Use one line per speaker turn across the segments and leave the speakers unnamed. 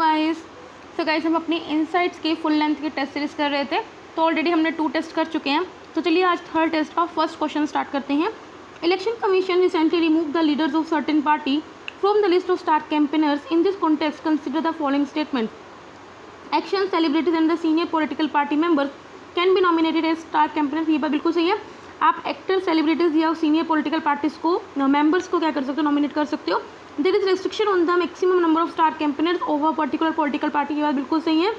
Guys, तो guys हम अपनी इनसाइट्स की फुल लेंथ की टेस्ट सीरीज कर रहे थे। तो ऑलरेडी हमने 2 टेस्ट कर चुके हैं। तो चलिए आज थर्ड टेस्ट का फर्स्ट क्वेश्चन स्टार्ट करते हैं। Election commission recently remove the leaders of certain party from the list of star campaigners. In this context consider the following statement. Action celebrities and the senior political party members can be nominated as star campaigners. ये बात बिल्कुल सही है। आप actor, celebrities या senior political parties को members को क्या कर सकते हो, नॉमिनेट कर सकते हो। There is restriction on the maximum number of star campaigners over particular political party. ये बात बिल्कुल सही है।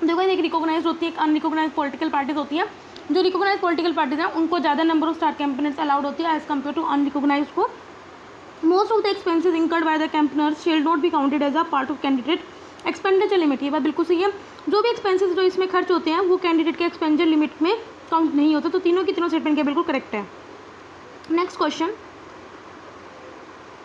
देखो एक रिकॉग्नाइज होती है, एक अनरिकॉग्नाइज पॉलिटिकल पार्टीज होती है। जो रिकॉग्नाइज पॉलिटिकल पार्टीज हैं उनको ज़्यादा number of star campaigners allowed होती है एज कम्पेयर टू अनरिकॉग्नाइज को। Most of the expenses incurred by the campaigners shall not be counted as a part of candidate expenditure limit. ये बात बिल्कुल सही है। जो भी एक्सपेंसेस जो इसमें खर्च होते हैं वो कैंडिडेट के एक्सपेंडिचर लिमिट में काउंट नहीं होते। तो तीनों की तीनों स्टेटमेंट के बिल्कुल करेक्ट है। Next question,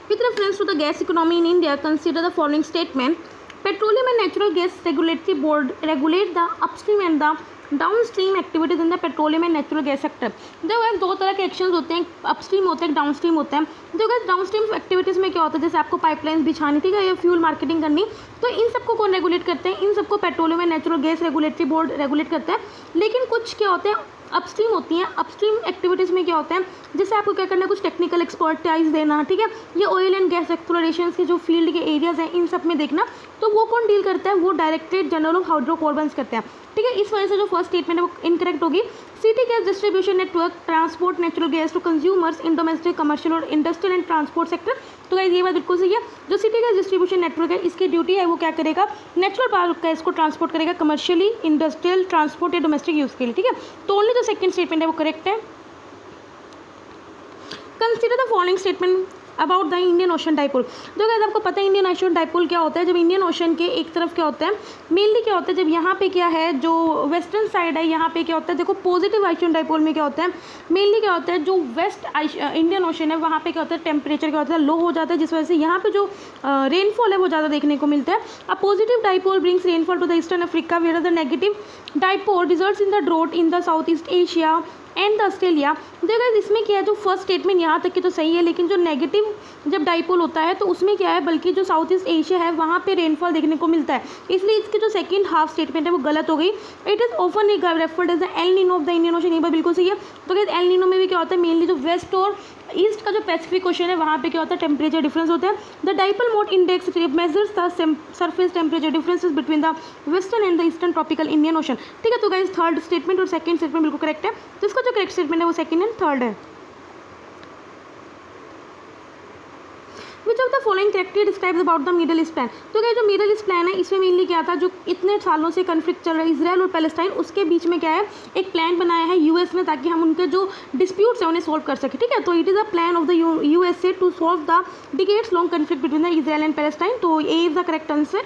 with reference to the gas economy in India, consider the following statement. Petroleum and Natural Gas Regulatory Board regulate the upstream and the downstream activities in the petroleum and natural gas sector. देखो दो तरह के actions होते हैं, upstream होते हैं, downstream होते हैं। देखो डाउनस्ट्रीम एक्टिविटीज़ में क्या होता है, जैसे आपको पाइपलाइंस बिछानी थी या फ्यूल मार्केटिंग करनी, तो इन सबको कौन रेगुलेट करते हैं? इन सबको petroleum and natural gas regulatory board regulate करता है। लेकिन कुछ क्या होते हैं, अपस्ट्रीम होती हैं। अपस्ट्रीम एक्टिविटीज़ में क्या होता है, जैसे आपको क्या करना है, कुछ टेक्निकल एक्सपर्टाइज देना, ठीक है, ये ऑयल एंड गैस एक्सप्लोरेशन के जो फील्ड के एरियाज हैं इन सब में देखना, तो वो कौन डील करता है? वो डायरेक्टरेट जनरल ऑफ हाइड्रोकार्बन्स करते हैं, ठीक है। इस वजह से जो फर्स्ट स्टेटमेंट है वो इनकरेक्ट होगी। City gas distribution network transport natural gas to consumers in domestic, commercial और इंडस्ट्रियल एंड ट्रांसपोर्ट सेक्टर। तो गाइस ये बात बिल्कुल सही है। जो सिटी गैस डिस्ट्रीब्यूशन नेटवर्क है इसकी ड्यूटी है वो क्या करेगा, नेचुरल गैस को ट्रांसपोर्ट करेगा कमर्शियली, इंडस्ट्रियल, ट्रांसपोर्ट या डोमेस्टिक यूज़ के लिए, ठीक है। तो ओनली जो सेकंड स्टेटमेंट है वो करेक्ट है। Consider the following statement about the Indian ocean dipole. जो गाइस आपको पता है इंडियन ओशन डाइपोल क्या होता है। जब इंडियन ओशन के एक तरफ क्या होता है, मेनली क्या होता है, जब यहाँ पे क्या है, जो वेस्टर्न साइड है यहाँ पे क्या होता है, देखो पॉजिटिव ओशन डाइपोल में क्या होता है, मेनली क्या होता है, जो वेस्ट इंडियन ओशन है वहाँ पे क्या होता है, टेम्परेचर क्या होता है, लो हो जाता है, जिस वजह से यहाँ पे जो रेनफॉल है वो ज़्यादा देखने को मिलता है। अब positive dipole brings rainfall to the eastern Africa, where the negative dipole results in the drought in the south east Asia and Australia. देखो इसमें क्या है, जो फर्स्ट स्टेटमेंट यहाँ तक की तो सही है, लेकिन जो नेगेटिव जब डाइपोल होता है तो उसमें क्या है, बल्कि जो साउथ ईस्ट एशिया है वहाँ पे रेनफॉल देखने को मिलता है, इसलिए इसकी जो सेकंड हाफ स्टेटमेंट है वो गलत हो गई। It is often referred as the El Nino of the Indian Ocean. ये बात बिल्कुल सही है। तो क्या एल नीनो में भी क्या होता है, मेनली जो वेस्ट और ईस्ट का जो पैसिफिक ओशन है वहाँ पे क्या होता है, टेम्परेचर डिफरेंस होता है। The dipole mode index measures the surface temperature differences between the western and the eastern tropical Indian ocean, ठीक है। तो गाइस थर्ड स्टेटमेंट और सेकंड स्टेटमेंट बिल्कुल करेक्ट है। तो इसका जो करेक्ट स्टेटमेंट है वो सेकंड एंड थर्ड है। Which of the following correctly describes about the middle east plan. तो क्या जो मिडल ईस्ट प्लान है इसमें मेनली क्या था, जो इतने सालों से कन्फ्लिक्ट चल रहा है इजराइल और पैलेस्टाइन, उसके बीच में क्या है, एक प्लान बनाया है यूएस ने, ताकि हम उनके जो डिस्प्यूट्स हैं उन्हें सॉल्व कर सकें, ठीक है। तो it is a plan of the USA to solve the decades long conflict between the Israel and Palestine. तो A is the correct answer.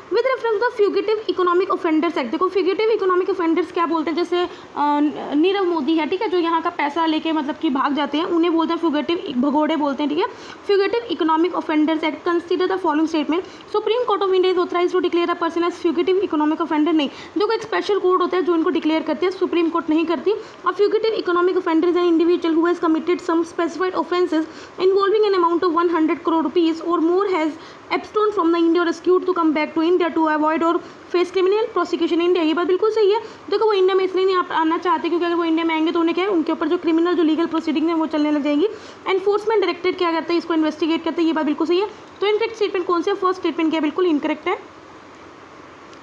With reference the fugitive economic offenders act. देखो fugitive economic offenders क्या बोलते हैं, जैसे नीरव मोदी है, ठीक है, जो यहाँ का पैसा लेके मतलब कि भाग जाते हैं उन्हें बोलते हैं फ्यूगिटिव, भगोड़े बोलते हैं, ठीक है। Fugitive economic offenders act consider the following statement. Supreme court of India is authorise to declare a person as fugitive economic offender. नहीं, जो एक स्पेशल कोर्ट होता है जो इनको डिक्लेयर करती है, सुप्रीम कोर्ट नहीं करती। और fugitive economic offender is an individual who has committed some specified offences involving an amount of 100 crore rupees और more has abstain from the India or rescued to come back to India to avoid or face criminal prosecution India. ये बात बिल्कुल सही है। देखो वो India में इसलिए नहीं आना चाहते क्योंकि अगर वो इंडिया में आएंगे तो उन्हें क्या है, उनके ऊपर जो क्रिमिनल जो लीगल प्रोसीडिंग है वो चलने लग जाएंगी। एनफोर्समेंट डायरेक्टरेट क्या करता है, इसको इन्वेस्टिगेट करता है। ये बात बिल्कुल सही है। तो इनकरेक्ट स्टेटमेंट कौन सा है, फर्स्ट स्टेटमेंट क्या बिल्कुल इनकरेक्ट है।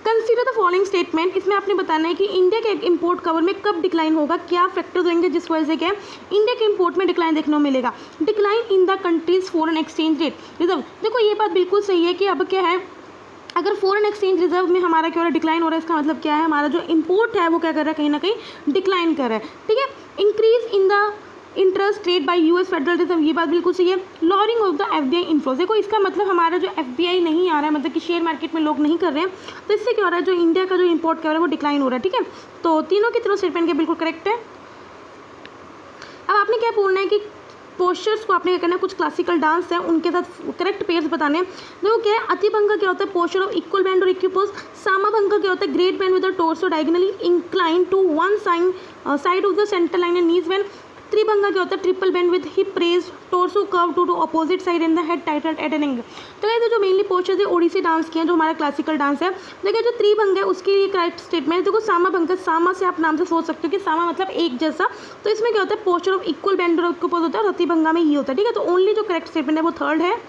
Consider the following statement. इसमें आपने बताना है कि इंडिया के इम्पोर्ट कवर में कब डिक्लाइन होगा, क्या फैक्टर्स होंगे जिस वजह से क्या इंडिया के इम्पोर्ट में डिक्लाइन देखने को मिलेगा। Decline in the countries foreign exchange rate reserve. देखो ये बात बिल्कुल सही है कि अब क्या है, अगर फॉरेन एक्सचेंज रिजर्व में हमारा क्या हो रहा है, डिक्लाइन हो रहा है, इसका मतलब क्या है, हमारा जो इम्पोर्ट है वो क्या कर रहा है, कहीं ना कहीं डिक्लाइन कर रहा है, ठीक है। Increase in the interest rate by US federal reserve. ये बात बिल्कुल सही है। Lowering of the FBI inflows. देखो इसका मतलब हमारा जो एफबीआई नहीं आ रहा है, मतलब कि शेयर मार्केट में लोग नहीं कर रहे हैं, तो इससे क्या हो रहा है, जो इंडिया का जो इंपोर्ट कर रहा है वो डिक्लाइन हो रहा है, ठीक है। तो तीनों की तीनों स्टेटमेंट के बिल्कुल करेक्ट है। अब आपने क्या बोलना है कि पोस्चर्स को आपने क्या करना है, कुछ क्लासिकल डांस है उनके साथ करेक्ट पेयर्स बताने हैं। देखो क्या है, अतिभंग क्या होता है, पोस्चर ऑफ इक्वल बैंड और इक्विपोज। सामाभंग क्या होता है, great bend with the torso diagonally incline to one side of the centre line and knees bend. Tribhanga क्या होता है, triple bend with hip raise, torso curve to opposite side and the head tilted at an angle. तो guys जो mainly postures है Odissi dance के हैं, जो हमारा क्लासिकल डांस है। देखिए जो त्रिभंगा है उसकी ये करेक्ट स्टेटमेंट देखो, सामा भंगा, सामा से आप नाम से सोच सकते हो कि सामा मतलब एक जैसा, तो इसमें क्या होता है, पोस्चर ऑफ इक्वल बेंड और अपोज होता है, और त्रिभंगा में ये होता है, ठीक है। तो ओनली जो करेक्ट स्टेटमेंट है वो थर्ड है।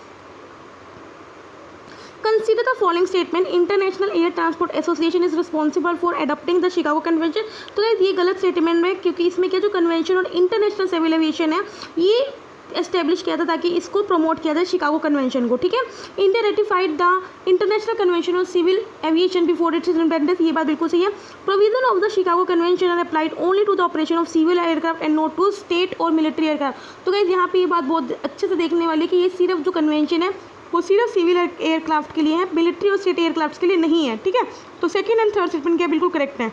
Consider the following statement: International Air Transport Association is responsible for adopting the Chicago Convention। तो गाइस ये गलत स्टेटमेंट है, क्योंकि इसमें क्या जो कन्वेंशन और इंटरनेशनल सिविल एविएशन है ये एस्टेब्लिश किया था ताकि इसको प्रमोट किया जाए, शिकागो कन्वेंशन को, ठीक है। India ratified the international convention on civil aviation before its independence, ये बात बिल्कुल सही है। Provision of the Chicago convention are applied only to the operation of civil aircraft and not to state और military aircraft. तो guys यहाँ पे ये बात बहुत अच्छे से देखने वाली है कि ये सिर्फ जो कन्वेंशन है वो सिर्फ सिविल एयरक्राफ्ट के लिए है, मिलिट्री और स्टेट एयरक्राफ्ट के लिए नहीं है, ठीक है। तो सेकंड एंड थर्ड स्टेटमेंट क्या बिल्कुल करेक्ट है।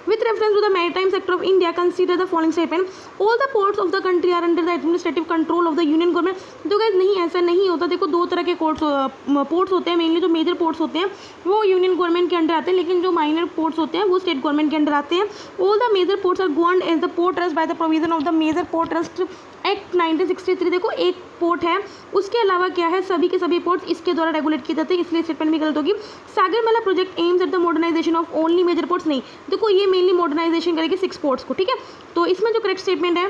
With reference to the maritime sector of India, consider the following statement: all the ports of the country are under the administrative control of the union government। तो guys नहीं, ऐसा नहीं होता। देखो दो तरह के पोर्ट्स होते हैं, मेनली जो मेजर पोर्ट्स होते हैं वो यूनियन गवर्नमेंट के अंडर आते हैं, लेकिन जो माइनर पोर्ट्स होते हैं वो स्टेट गवर्नमेंट के अंडर आते हैं। All the major ports are governed as the port trust by the provision of the major port trust act 1963। देखो एक पोर्ट है, उसके अलावा क्या है, सभी के सभी पोर्ट्स इसके द्वारा रेगुलेट किए जाते हैं, इसलिए स्टेटमेंट भी गलत होगी। Sagarmala project aims at the modernisation of only major ports, नहीं, देखो ये मेनली मॉडर्नाइजेशन करेगी 6 पोर्ट्स को, ठीक है। तो इसमें जो करेक्ट स्टेटमेंट है,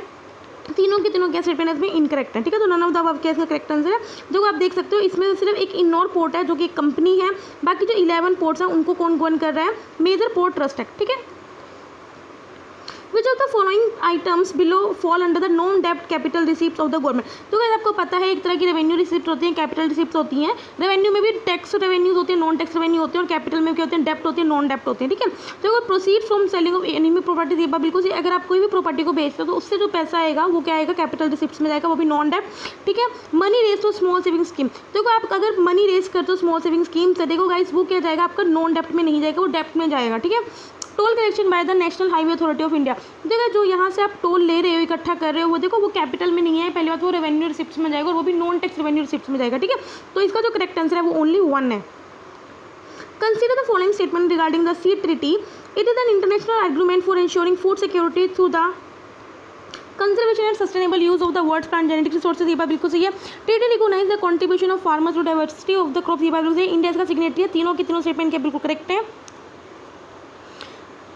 तीनों के तीनों क्या स्टेटमेंट है इसमें इनकरेक्ट है, ठीक है। तो नन ऑफ द अबव क्या इसका करेक्ट आंसर है। जो आप देख सकते हो इसमें सिर्फ एक इन्नोर पोर्ट है जो कि एक कंपनी है, बाकी जो 11 पोर्ट्स हैं उनको कौन गवर्न कर रहा है, मेजर पोर्ट ट्रस्ट एक्ट, ठीक है। Which of the following items below fall under the non-debt capital receipts of the government। तो अगर आपको पता है एक तरह की रेवेन्यू रिसिप्ट होती हैं, कैपिटल रिसिप्ट होती हैं। रेवेन्यू में भी टैक्स रेवेन्यूज होते हैं, नॉन टैक्स रेवेन्यू होते हैं, और कैपिटल में क्या होते हैं, डेप्ट होती है, नॉन डेप्ट होते हैं, ठीक है। तो अगर proceed from selling of enemy property, ये बात बिल्कुल सही। अगर आप कोई भी प्रॉपर्टी को बेचते हो तो उससे जो पैसा आएगा वो क्या आएगा, कैपिटल रिसिप्ट्स में जाएगा, वो भी नॉन डेप्ट, ठीक है। Money raise to small saving scheme, देखो आप अगर मनी रेज करते हो स्मॉल सेविंग स्कीम से, देखो गाइस वो क्या जाएगा आपका, नॉन डेप्ट में नहीं जाएगा, वो डेप्ट में जाएगा, ठीक है। Toll collection by the national highway authority of India, देखो जो यहाँ से आप टोल ले रहे हो, इकट्ठा कर रहे हो, वो देखो वो कैपिटल में नहीं है, पहली बात वो रेवेन्यू रिसिप्ट्स में जाएगा, और वो भी नॉन टैक्स रेवेन्यू रिसिप्ट्स में जाएगा, ठीक है। तो इसका जो करेक्ट आंसर है वो ओनली 1 है। Consider the following statement regarding the seed treaty. It is an international agreement for insuring food security through the conservation and sustainable use of the world plant genetic resources, ये बात बिल्कुल सही है। Treaty recognise the contribution of farmers to diversity of the crop, ये बात बिल्कुल सही है। इंडिया इसका सिग्नेटरी है, तीनों के तीनों स्टेटमेंट के बिल्कुल करेक्ट है।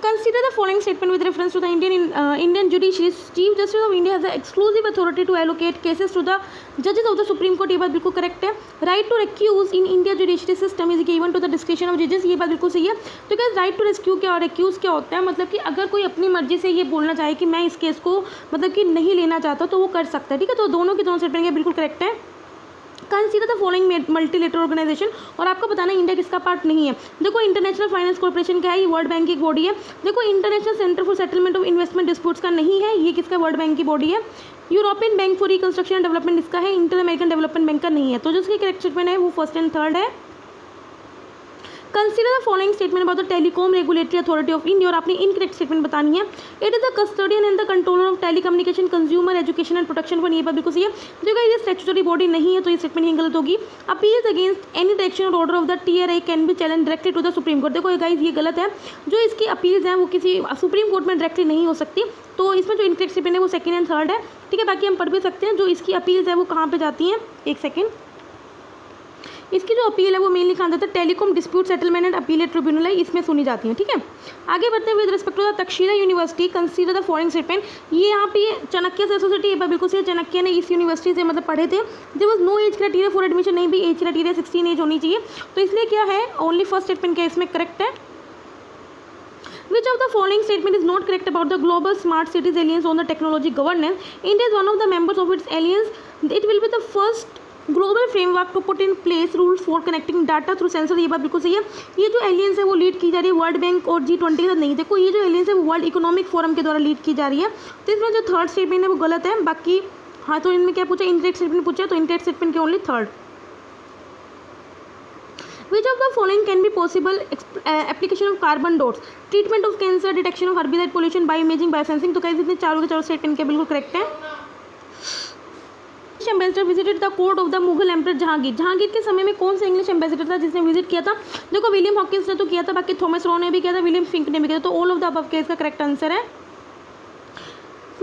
Consider the following statement with reference to the Indian judiciary. Chief Justice of India has the exclusive authority to allocate cases to the judges of the Supreme Court, ये बात बिल्कुल करेक्ट है। Right to recuse in India judiciary system is given to the discretion of judges, ये बात बिल्कुल सही है। तो क्या राइट टू रेस्क्यू क्या और रिक्यूज़ क्या होता है, मतलब कि अगर कोई अपनी मर्जी से ये बोलना चाहे कि मैं इस केस को मतलब कि नहीं लेना चाहता तो वो कर सकता है, ठीक है। तो दोनों के दोनों स्टेटमेंट बिल्कुल करेक्ट है। Consider the following multilateral organisation, और आपको बताना इंडिया किसका पार्ट नहीं है। देखो इंटरनेशनल फाइनेंस कॉर्पोरेशन क्या है, ये वर्ल्ड बैंक की बॉडी है। देखो international centre for settlement of investment disputes का नहीं है, ये किसका, वर्ल्ड बैंक की बॉडी है। European bank for reconstruction and development इसका है, इंटर अमेरिकन डेवलपमेंट बैंक का नहीं है। तो जो इसकी करेक्ट स्टेटमेंट है वो फर्स्ट एंड थर्ड है। Consider the following statement about the telecom regulatory authority of India, और आपने इनकरेक्ट स्टेटमेंट बतानी है। It is the custodian and the controller of telecommunication consumer education and protection fund, ये बात बिल्कुल सही है। देखो ये स्टैट्यूटरी बॉडी नहीं है, तो ये स्टेटमेंट ही गलत होगी। अपील्स अगेंस्ट एनी डायरेक्शन और order of the TRI can be challenge directly to the Supreme Court, देखो गाइस ये गलत है। जो इसकी अपील्स हैं वो किसी सुप्रीम कोर्ट में डायरेक्टली नहीं हो सकती, तो इसमें जो इनकरेक्ट स्टेटमेंट है वो सेकंड एंड थर्ड है, ठीक है। बाकी हम पढ़ भी सकते हैं जो इसकी अपील्स है वो कहाँ पर जाती हैं, एक सेकेंड। इसकी जो अपील है वो मेनली कहा जाता है telecom dispute settlement and appellate tribunal है, इसमें सुनी जाती है, ठीक है। आगे बढ़ते हैं with respect to the Takshashila university, consider the following statement. ये यहाँ पे चाणक्य से सोसाइटी, ये बिल्कुल से चाणक्य ने इस यूनिवर्सिटी से मतलब पढ़े थे। There was no age criteria for admission, नहीं भी एज क्राइटेरिया 16 एज होनी चाहिए, तो इसलिए क्या है ओनली फर्स्ट स्टेटमेंट क्या इसमें करेक्ट है। Which of the following statement is not correct about the global smart cities alliance on the technology governance? India is one of the members of its alliance. It will be the first global framework to put in place rules for connecting data through sensor, ये बात बिल्कुल सही है। ये जो aliens है वो lead की जा रही है वर्ल्ड बैंक और G20 के साथ नहीं। देखो ये जो एलियंस है वो वर्ल्ड इकोनॉमिक फोरम के द्वारा लीड की जा रही है, तो इसमें जो थर्ड स्टेटमेंट है वो गलत है। बाकी हाँ, तो इनमें क्या पूछा, इनकरेक्ट स्टेटमेंट पूछा, तो इनकरेक्ट स्टेटमेंट के only third. Which of the following can be possible application of carbon dots? Treatment of cancer, detection of herbicide pollution, bioimaging, biosensing, तो कैसे इतने चारों के चारों स्टेटमेंट के बिल्कुल करेक्ट है। Ambassador visited the court of the Mughal emperor Jahangir, Jahangir के समय में कौन सा इंग्लिश एम्बेसडर था जिसने विजिट किया था? देखो विलियम हॉकिंस ने तो किया था, बाकी थॉमस रॉ ने भी किया था, विलियम फिंक ने भी किया था, तो ऑल ऑफ द अबव के इसका करेक्ट आंसर है।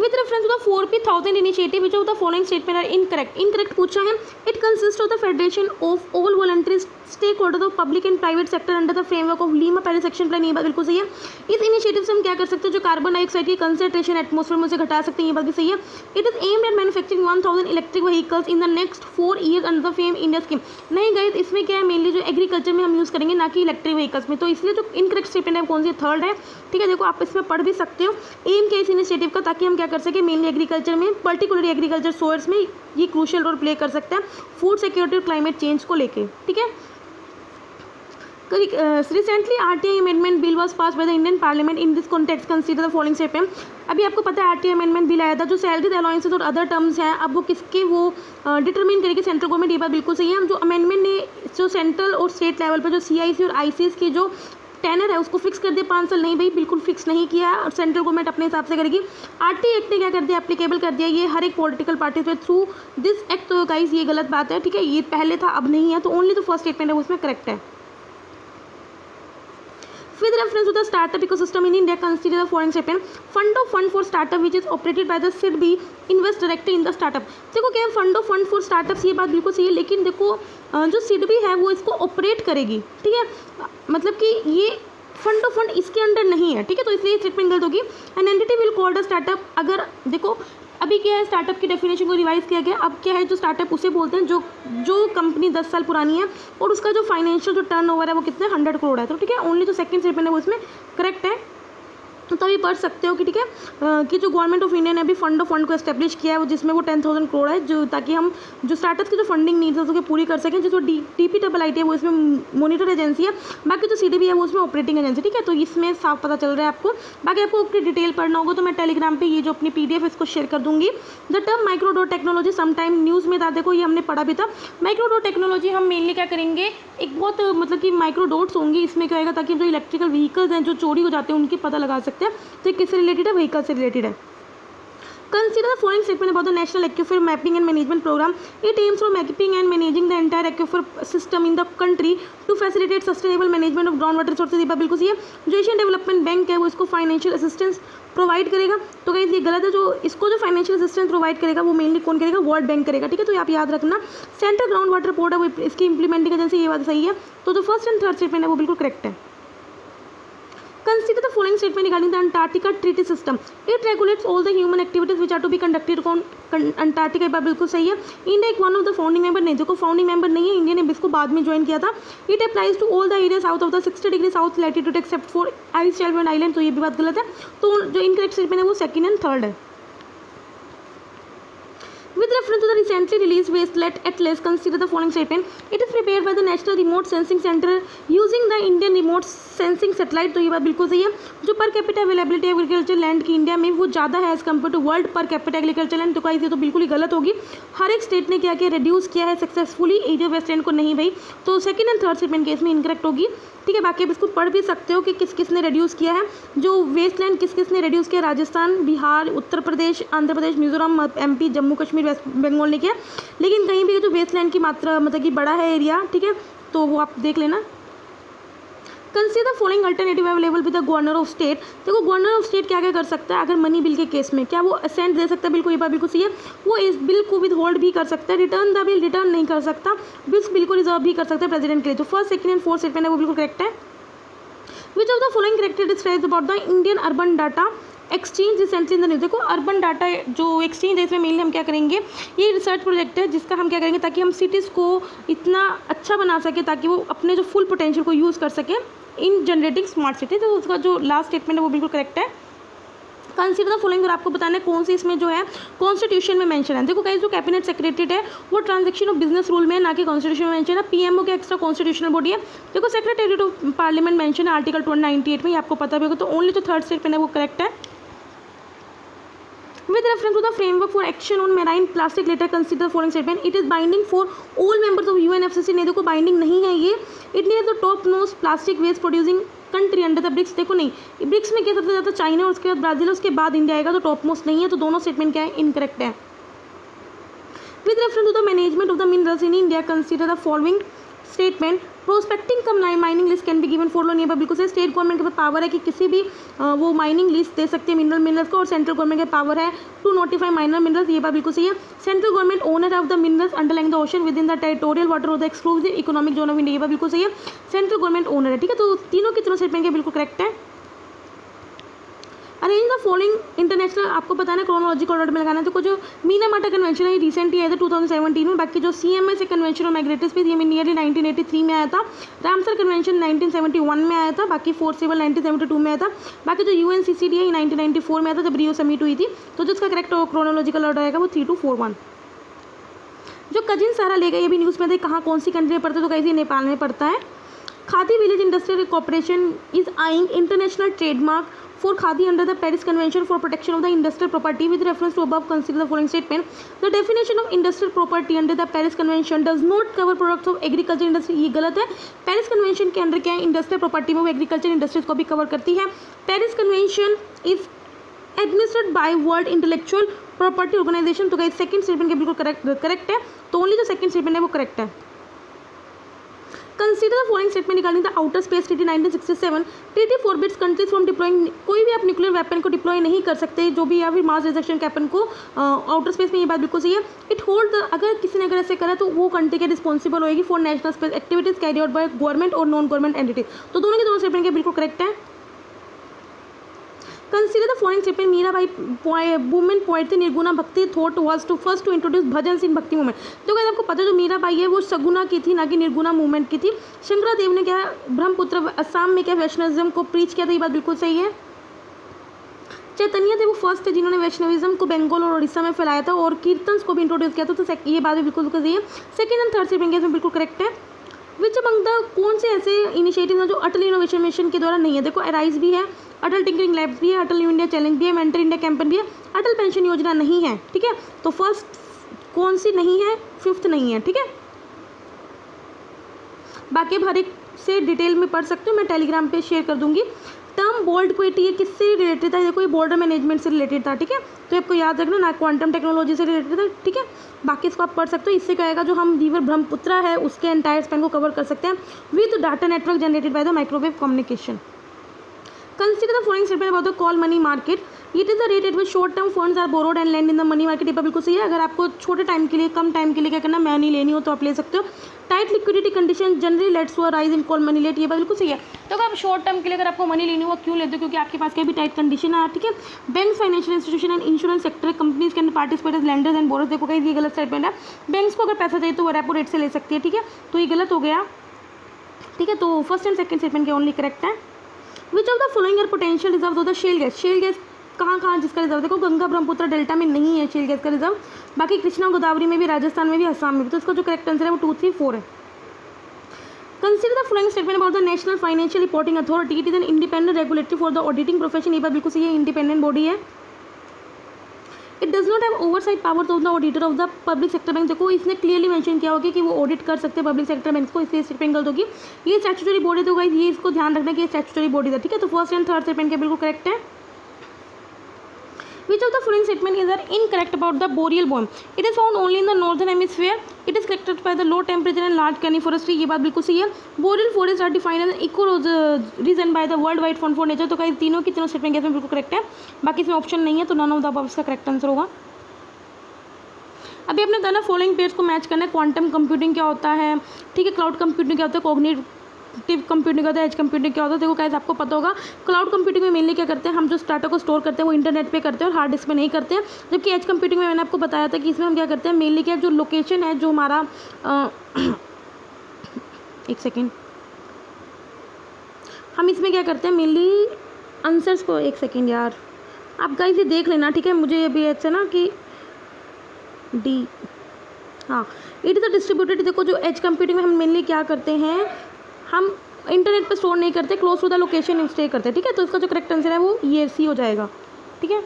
With reference to the 4P1000 initiative, which of the following statement are incorrect? Incorrect पूछा है. It consists of the federation of all voluntary stakeholders of public and private sector under the framework of Lima Paris Action Plan. ये बात बिल्कुल सही है. इस initiative से हम क्या कर सकते हैं, जो कार्बन डाइऑक्साइड की कंसंट्रेशन एटमॉस्फेयर में से घटा सकते हैं, ये बात भी सही है. It is aimed at manufacturing 1000 electric vehicles in the next 4 years under the FAME India scheme. नहीं गाइस, इसमें क्या है, मेनली जो एग्रीकल्चर में हम यूज़ करेंगे, ना कि इलेक्ट्रिक व्हीकल्स में. तो इसलिए जो इनकरेक्ट स्टेटमेंट है कौन सी, थर्ड है. ठीक है, देखो आप इसमें पढ़ भी सकते हो. एम क्या इस इनिशिएटिव का, ताकि हम क्या कर सके, मेनली एग्रीकल्चर में, पर्टिकुलरली एग्रीकल्चर सोर्स में ये क्रूशियल रोल प्ले कर सकते हैं फूड सिक्योरिटी और क्लाइमेट चेंज को लेके. ठीक है. Recently RTI amendment bill was pass bye the Indian parliament. In this context consider the following statement. अभी आपको पता है आरटीआई अमेंडमेंट बिल आया था, जो सैलरीज अलाउंसेस और अदर टर्म्स हैं, अब वो किसके वो डिटरमिन करेगी सेंट्रल गवर्नमेंट. ये बात बिल्कुल सही है. जो अमेंडमेंट ने जो सेंट्रल और स्टेट लेवल पर जो सीआईसी और आईसीएस की जो टेनर है उसको फिक्स कर दिया 5 साल. नहीं भाई, बिल्कुल फिक्स नहीं किया है, और सेंट्रल गवर्नमेंट अपने हिसाब से करेगी. आरटीआई एक्ट ने क्या कर दिया, एप्लीकेबल कर दिया ये हर एक पॉलिटिकल पार्टी पे थ्रू दिस एक्ट. तो गाइस ये गलत बात है. ठीक है, ये पहले था अब नहीं है, तो ओनली जो फर्स्ट स्टेटमेंट है वो उसमें करेक्ट है. With reference to the startup ecosystem in India, consider the following statement. Fund for startup which is operated by the SIDBI invest directly in the startup. देखो क्या है, फंड फॉर स्टार्टअप्स, ये बात बिल्कुल सही है, लेकिन देखो जो सिडबी है वो इसको ऑपरेट करेगी. ठीक है, मतलब कि ये फंड इसके अंडर नहीं है. ठीक है, तो इसलिए स्टेटमेंट गलत होगी. An entity will called a startup. अगर देखो अभी क्या है, स्टार्टअप की डेफिनेशन को रिवाइज किया गया. अब क्या है, जो स्टार्टअप उसे बोलते हैं जो कंपनी 10 साल पुरानी है और उसका जो फाइनेंशियल जो टर्नओवर है वो कितने 100 करोड़ है. तो ठीक है, ओनली जो सेकंड स्टेटमेंट है वो इसमें करेक्ट है. तो अभी पढ़ सकते हो कि ठीक है कि जो गवर्नमेंट ऑफ इंडिया ने अभी फंड को एस्टेब्लिश किया है, वो जिसमें वो 10,000 करोड़ है, जो ताकि हम जो स्टार्टअप्स की जो फंडिंग नीड्स है उसको पूरी कर सकें. जो DPIIT है वो इसमें मॉनिटर एजेंसी है, बाकी जो CDB है वो उसमें ऑपरेटिंग एजेंसी. ठीक है, तो इसमें साफ पता चल रहा है आपको. बाकी आपको अपनी डिटेल पढ़ना होगा तो मैं टेलीग्राम पर ये जो अपनी PDF इसको शेयर कर दूंगी. The term microdot technology sometime news में था, देखो ये हमने पढ़ा भी था. माइक्रोडोट टेक्नोलॉजी हम मेनली क्या करेंगे, एक बहुत मतलब कि माइक्रोडोट्स होंगी, इसमें क्या होगा, ताकि जो इलेक्ट्रिकल व्हीकल्स हैं जो चोरी हो जाते हैं उनकी पता लगा सकते हैं. तो किससे रिलेटेड है, व्हीकल से रिलेटेड है. Consider the following statement about the National Aquifer Mapping and Management Program. It aims for mapping and managing the entire aquifer system in the country to facilitate sustainable management of groundwater resources. ये बात बिल्कुल सही है. जो Asian development bank है वो इसको financial assistance provide करेगा. तो गाइस ये गलत है. जो इसको जो फाइनेंशियल असिस्टेंस प्रोवाइड करेगा वो मेनली कौन करेगा, वर्ल्ड बैंक करेगा. ठीक है, तो आप याद रखना. सेंट्रल ग्राउंड वाटर बोर्ड है वो इसकी इंप्लीमेंटिंग एजेंसी. ये बात सही है. तो जो फर्स्ट एंड थर्ड स्टेटमेंट है वो बिल्कुल करेक्ट है. Consider the following statement regarding the Antarctica Treaty System. It regulates all the human activities which are to be conducted on Antarctica. ये बात बिल्कुल सही है. इंडिया एक one of the founding member नहीं, देखो फाउंडिंग मेंबर नहीं है, इंडिया ने इसको बाद में ज्वाइन किया था. It applies to all the area south of the 60 degree south latitude except for ice shelf and island. तो ये भी बात गलत है. तो जो इनकरेक्ट स्टेटमेंट है वो सेकंड एंड थर्ड है. With reference to the recently released Wasteland Atlas, consider the following statement. It is prepared by the National Remote Sensing Center using the Indian Remote Sensing Satellite. तो ये बात बिल्कुल सही है. जो per capita availability agriculture land की India में वो ज़्यादा है as compare to world per capita agriculture land. तो ये तो बिल्कुल ही गलत होगी. हर एक स्टेट ने क्या किया, रिड्यूस किया है सक्सेसफुली, एरिया वेस्टलैंड को नहीं भाई. तो second and third statement case में इनकरेक्ट होगी. ठीक है, बाकी आप इसको पढ़ भी सकते हो कि किस किस ने रिड्यूस किया है. जो वेस्टलैंड किस किस ने रिड्यूस किया, राजस्थान, बिहार, उत्तर प्रदेश, आंध्र प्रदेश, मिजोरम, MP, जम्मू कश्मीर, वेस्ट बंगाल ने किया. लेकिन कहीं भी जो वेस्टलैंड की मात्रा मतलब कि बड़ा है एरिया, ठीक है, तो वो आप देख लेना. Consider following alternative available with the governor of state. देखो गवर्नर ऑफ स्टेट क्या क्या कर सकता है अगर मनी बिल के केस में, क्या वो असेंट दे सकता है, बिल्कुल ये बात बिल्कुल सही है. वो इस बिल को विद होल्ड भी कर सकता है, रिटर्न द बिल रिटर्न नहीं कर सकता, बिल को रिजर्व भी कर सकता है प्रेसिडेंट के लिए. तो first second and fourth statement है वो बिल्कुल करेक्ट है. Which of the following corrected describes about the Indian urban data exchange recently in the news. देखो अर्बन डाटा जो एक्सचेंज है इसमें मेनली हम क्या करेंगे, ये रिसर्च प्रोजेक्ट है जिसका हम क्या करेंगे ताकि हम सिटीज़ को इतना अच्छा बना सके ताकि वो अपने जो फुल पोटेंशियल को यूज़ कर सके इन जनरेटिंग स्मार्ट सिटी. तो उसका जो लास्ट स्टेटमेंट है वो बिल्कुल करेक्ट है. कंसीडर द फॉलोइंग, और आपको बताना है कौन सी इसमें जो है कॉन्स्टिट्यूशन में मेंशन है. देखो गाइस जो कैबिनेट सेक्रेटरीट है वो ट्रांजैक्शन ऑफ बिजनेस रूल में, ना कि कॉन्स्टिट्यूशन में मेंशन है. PMO के एक्स्ट्रा कॉन्स्टिट्यूशनल बॉडी है. देखो सेक्रेटेरिएट ऑफ पार्लियामेंट मेंशन है आर्टिकल 298 में, आपको पता भी होगा. तो ओनली जो थर्ड स्टेटमेंट है वो करेक्ट है. With reference to the framework for action on marine plastic litter, consider the following statement. It is binding for all members of UNFCCC. नहीं देखो बाइंडिंग नहीं है ये. It needs the top notch plastic waste producing country under the BRICS. देखो नहीं, BRICS में क्या सबसे ज़्यादा चाइना और उसके बाद ब्राज़ील, उसके बाद इंडिया आएगा. तो टॉप मोस्ट नहीं है. तो दोनों स्टेटमेंट क्या है, इनकरेक्ट है. With reference to the management of the minerals in India, consider the following statement prospecting come mining list can be given for loan, ये बात बिल्कुल सही। स्टेट गवर्नमेंट के पास पावर है कि किसी भी वो माइनिंग लिस्ट दे सकते हैं मिनरल्स को, और सेंट्रल गवर्नमेंट के पावर है टू नोटिफाई माइनर मिनरल्स, ये बात बिल्कुल सही है। Central government owner of the minerals underlying the ocean with in the territorial water of the exclusive economic zone of India, ये बात बिल्कुल सही है। सेंट्रल गवर्नमेंट ओनर है, ठीक है। तो तीनों की तीनों स्टेटमेंट के बिल्कुल करेक्ट है। अरेंज द फॉलोइंग इंटरनेशनल, आपको पता है ना क्रोनोलॉजिकल ऑर्डर में लगाना है। तो कुछ जो मीनामाटा कन्वेंशन है रिसेंटली आया था 2017 में। बाकी जो CMS है कन्वेंशन ऑन माइग्रेटरी स्पीसीज ये नियरली 1983 में आया था। रामसर कन्वेंशन 1971 में आया था। बाकी फोर्थ सिविल 1972 में आया था। बाकी जो UNCCD है 1994 में आया था जब रियो समिट हुई थी। तो जिसका करेक्ट क्रोनोलॉजिकल ऑर्डर आएगा वो 3241। जो कजिन सारा ले गए ये भी न्यूज़ में थे, कहाँ कौन सी कंट्री में पड़ता है, तो कहीं नेपाल में पड़ता है। Khadi village industrial corporation is eyeing international trademark for Khadi under the Paris Convention for Protection of the Industrial Property. With reference to above, consider the following statement. The definition of industrial property under the Paris Convention does not cover products of agriculture industry. ये गलत है। Paris convention के अंदर क्या है, industrial property में वो agriculture industries को भी कवर करती है। Paris convention is administered by world intellectual property organisation. तो गाइस सेकंड स्टेटमेंट के बिल्कुल करेक्ट है। तो ओनली जो सेकंड स्टेटमेंट है वो करेक्ट है। Consider the following statement regarding the outer space treaty 1967। Treaty forbids countries from deploying, कोई भी आप न्यूक्लियर वेपन को डिप्लॉय नहीं कर सकते जो भी, या फिर मास रिडक्शन वेपन को आउटर स्पेस में, ये बात बिल्कुल सही है। इट होल्ड अगर किसी ने अगर ऐसे करा तो वो कंट्री के रिस्पॉन्सिबल होगी for national space activities carry out by government और नॉन गवर्नमेंट एंटिटी। तो दोनों के दोनों स्टेटमेंट के बिल्कुल करेक्ट है। Consider the following statement. Mirabai women poet थी, nirguna bhakti thought was to first to introduce bhajan in bhakti movement. तो गाइस आपको पता है जो मीराबाई है वो सगुना की थी, ना कि निर्गुणा मूवमेंट की थी। शंकरादेव ने क्या ब्रह्मपुत्र असम में क्या वैष्णविज्म को प्रीच किया था, ये बात बिल्कुल सही है। चैतन्य देव वो फर्स्ट थे जिन्होंने वैष्णविज्म को बंगाल और उड़ीसा में फैलाया था और कीर्तन्स को भी इंट्रोड्यूस किया था। तो ये बात भी बिल्कुल सही है। सेकंड एंड थर्ड स्टेटमेंट में बिल्कुल करेक्ट है। विच अमंग द कौन से ऐसे इनिशिएटिव हैं जो अटल इनोवेशन मिशन के द्वारा नहीं है। देखो अराइज भी है, अटल टिंकरिंग लैब्स भी है, अटल न्यू इंडिया चैलेंज भी है, मेंटर इंडिया कैंपेन भी है, अटल पेंशन योजना नहीं है, ठीक है। तो फर्स्ट कौन सी नहीं है, फिफ्थ नहीं है, ठीक है। बाकी अब हर एक से डिटेल में पढ़ सकते हो, मैं टेलीग्राम पे शेयर कर दूंगी। टर्म बोल्ड क्वेटी ये किससे रिलेटेड था, देखो ये बॉर्डर मैनेजमेंट से रिलेटेड था, ठीक है। तो आपको याद रखना ना, क्वांटम टेक्नोलॉजी से रिलेटेड था, ठीक है। बाकी इसको आप पढ़ सकते हो। इससे क्या आएगा, जो हम रिवर ब्रह्मपुत्रा है उसके एंटायर स्पैन को कवर कर सकते हैं with data network generated by the microwave communication. Consider the following statement about the call money market. It is the rate at which short term funds are borrowed and lent in the money market. ये बिल्कुल सही है। अगर आपको छोटे time के लिए, कम time के लिए क्या करना, मनी लेनी हो तो आप ले सकते हो। Tight liquidity condition generally leads to a rise in call money rate, ये बिल्कुल सही है। तो अगर आप शॉर्ट टर्म के लिए अगर आपको मनी लेनी हो क्यों लेते हो, क्योंकि आपके पास क्या भी टाइट कंडीशन है, ठीक है। Bank, financial institution and insurance sector companies can participate as lenders and borrowers. देखो कहीं ये गलत स्टेटमेंट है। बैंक्स को अगर पैसा चाहिए तो वो रेपो रेट से ले सकती है, ठीक है। तो ये गलत हो गया, ठीक है। तो फर्स्ट एंड सेकंड स्टेटमेंट के ओनली करेक्ट है। Which of the following are potential reserve of the shale gas. Shale gas कहाँ कहाँ जिसका रिजर्व, देखो गंगा ब्रह्मपुत्र डेल्टा में नहीं है शेल गैस का रिजर्व। बाकी कृष्णा गोदावरी में भी, राजस्थान में भी, असम में भी। तो इसका जो करेक्ट आंसर है वो 2, 3, 4 है। Consider the following statement about the national financial reporting authority. It is an independent regulatory for the auditing profession. ये बात बिल्कुल सही है, इंडिपेंडेंट बॉडी है। It does not have oversight powers of the auditor of the public sector bank. देखो इसने clearly mention किया होगा कि वो ऑडिट कर सकते हैं पब्लिक सेक्टर बैंक को, इसलिए स्टेटमेंट गलत होगी। ये स्टैट्यूटरी बॉडी तो गाइस ये इसको ध्यान रखना कि ये स्टैट्यूटरी बॉडी था, ठीक है। तो फर्स्ट एंड थर्ड स्टेटमेंट के बिल्कुल करेक्ट है। Which of the following statement is incorrect about the boreal worm? It is found only in the northern hemisphere. It is collected by the low temperature and large coniferous tree. ये बात बिल्कुल सही है। Boreal forests are defined as eco region by the World Wide Fund for Nature। तो कहीं तीनों की तीनों स्टेटमेंट इसमें बिल्कुल करेक्ट है। बाकी इसमें ऑप्शन नहीं है, तो नन ऑफ द अबव इसका करेक्ट आंसर होगा। अभी अपने दाना फॉलोइंग पेयर्स को मैच करना है। क्वांटम कंप्यूटिंग क्या होता है, ठीक है। क्लाउड कंप्यूटिंग क्या होता है, कॉग्निटिव कंप्यूटिंग होता है, एज कंप्यूटिंग क्या होता है। देखो गाइस आपको पता होगा क्लाउड कंप्यूटिंग में मेनली क्या करते हैं, हम जो डाटा को स्टोर करते हैं वो इंटरनेट पे करते हैं और हार्ड डिस्क पे नहीं करते हैं। जबकि एज कंप्यूटिंग में मैंने आपको बताया था कि इसमें हम क्या करते हैं, मेनली क्या जो लोकेशन है, जो हमारा एक सेकेंड, हम इसमें क्या करते हैं मेनली आंसर्स को, एक सेकेंड यार आप गाइस ये देख लेना, ठीक है। मुझे अभी ऐसा ना कि डी, हाँ इट इज़ अ डिस्ट्रीब्यूटेड। देखो जो एज कंप्यूटिंग में हम मेनली क्या करते हैं, हम इंटरनेट पे स्टोर नहीं करते, close to the location stay करते हैं, ठीक है। तो इसका जो करेक्ट आंसर है वो ये सी हो जाएगा, ठीक है।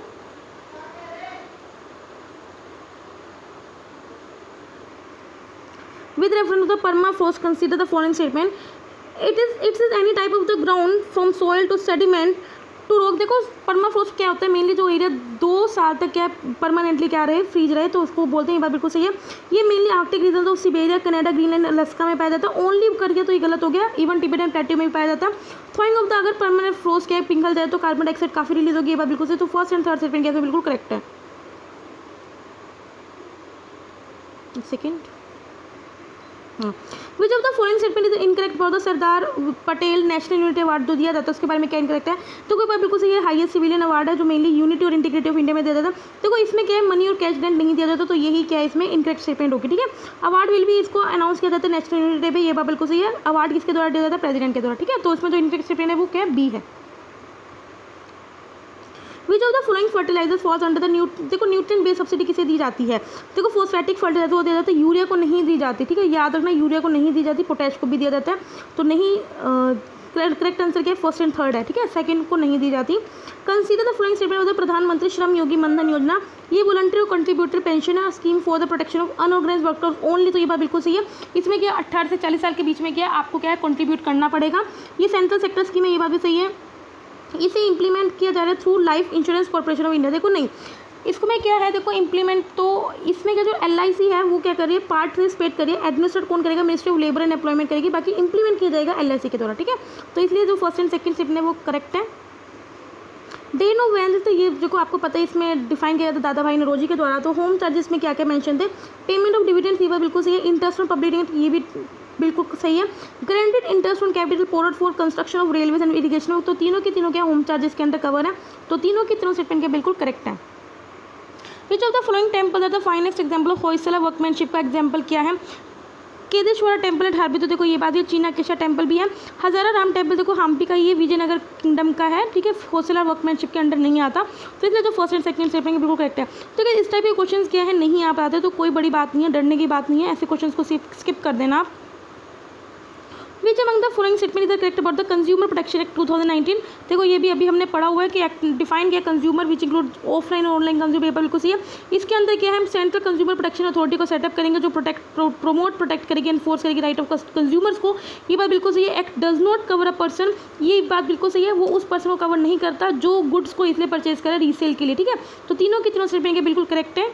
With reference to the permafrost consider the following statement. It is any type of the ground from soil to sediment to rock, देखो परमाफ्रोस्ट क्या होता है, मेनली जो एरिया 2 साल तक क्या परमानेंटली क्या रहे, फ्रीज रहे, तो उसको बोलते हैं, ये बात बिल्कुल सही है। ये mainly Arctic region of Siberia, Canada, Greenland, Alaska में पाया जाता है। ओनली कर गया तो ये गलत हो गया, इवन तिब्बत एंड प्लेटो में भी पाया जाता है। थॉइंग ऑफ द, अगर परमानेंट फ्रोस्ट क्या पिघल जाए तो कार्बन डाइऑक्साइड काफी रिलीज होगी, ये बात बिल्कुल सही। तो फर्स्ट एंड थर्ड स्टेटमेंट क्या बिल्कुल करेक्ट है। Second, which of the following statement is incorrect for the Sardar Patel national unity award जो दिया जाता है उसके बारे में क्या इनकरेक्ट है। तो कोई बात बिल्कुल सही है, हाईएस्ट सिविलियन अवार्ड है जो मेनली यूनिटी और इंटीग्रिटी ऑफ इंडिया में दिया जाता है। देखो इसमें क्या है, मनी और कैश ग्रांट नहीं दिया जाता, तो यही क्या है इसमें इनकरेक्ट स्टेटमेंट होगी, ठीक है। अवार्ड विल भी इसको अनाउंस किया जाता है नेशनल यूनिटी डे पे, ये बात बिल्कुल सही है। अवार्ड किसके द्वारा दिया जाता है, प्रेसिडेंट के द्वारा, ठीक है। तो इसमें जो इनकरेक्ट स्टेटमेंट है वो क्या है, बी है। Which of the following fertilisers falls under the देखो न्यूट्रिएंट बेस्ड सब्सिडी किसे दी जाती है, देखो फॉस्फेटिक फर्टिलाइजर वो दिया जाता है, यूरिया को नहीं दी जाती, ठीक है, याद रखना यूरिया को नहीं दी जाती, पोटैश को भी दिया जाता है, तो नहीं, करेक्ट आंसर क्या है, फर्स्ट एंड थर्ड है, ठीक है, सेकंड को नहीं दी जाती। Consider the following statement of the प्रधानमंत्री श्रम योगी मनधन योजना, ये वॉलंटरी और कंट्रीब्यूटरी पेंशन है, scheme for the protection of unorganised workers only, तो ये बात बिल्कुल सही है। इसमें क्या 18 से 40 साल के बीच में क्या आपको क्या है कंट्रीब्यूट करना पड़ेगा, ये सेंट्रल सेक्टर स्कीम है, ये बात भी सही है। इसे इम्प्लीमेंट किया जा रहा है through life insurance corporation of India, देखो नहीं इसको में क्या है, देखो इम्प्लीमेंट, तो इसमें क्या जो LIC है वो क्या कर रही है, पार्ट पार्टिसिपेट करिए, एडमिनिस्ट्रेट कौन करेगा, ministry of labour and employment करेगी, बाकी इंप्लीमेंट किया जाएगा LIC के द्वारा, ठीक है। तो इसलिए जो फर्स्ट एंड सेकंड स्टेप है वो करेक्ट है। डे नो वैन, तो ये देखो आपको पता है इसमें डिफाइन किया था दादा भाई नौरोजी के द्वारा। तो होम चार्जेस में क्या क्या मेंशन थे, पेमेंट ऑफ डिविडेंड ये बात बिल्कुल सही है, इंटरेस्ट ऑन पब्लिक रेंट ये भी बिल्कुल सही है, guaranteed interest on capital poured for construction of railways and irrigation, तो तीनों के तीनों क्या होम चार्जेस के अंडर कवर है, तो तीनों के तीनों स्टेटमेंट के बिल्कुल करेक्ट है। Which of the following temple are the finest example of Hoysala workmanship का एग्जाम्पल क्या है, केदेश्वरा टेम्पल एट हरबी, तो देखो ये बात है, चीना केशा टेम्पल भी है, हजारा राम टेम्पल देखो हम्पी का, ये विजयनगर किंगडम का है, ठीक है, होयसला वर्कमैनशिप के अंडर नहीं आता, तो इसलिए जो फर्स्ट एंड सेकंड स्टेटमेंट बिल्कुल करेक्ट है। तो क्या इस टाइप के क्वेश्चन क्या है नहीं आ पाते तो कोई बड़ी बात नहीं है, डरने की बात नहीं है, ऐसे क्वेश्चन को स्किप कर देना आप। Which among the following statement is correct about the consumer protection act 2019, देखो ये भी अभी हमने पढ़ा हुआ है कि एक्ट डिफाइन किया कंज्यूमर विच इंक्लूड ऑफलाइन और ऑनलाइन कंज्यूमर, बिल्कुल सही है। इसके अंदर क्या है, हम सेंट्रल कंज्यूमर प्रोटेक्शन अथॉरिटी को सेटअप करेंगे जो प्रोटेक्ट करेगी, एनफोर्स करेगी राइट ऑफ कंज्यूमर्स को, ये बात बिल्कुल सही है। Act does not cover a person, ये बात बिल्कुल सही है, वो उस पर्सन को कवर नहीं करता जो गुड्स को इसलिए परचेज करे रीसेल के लिए, ठीक है। तो तीनों के तीनों स्टेटमेंट बिल्कुल करेक्ट है।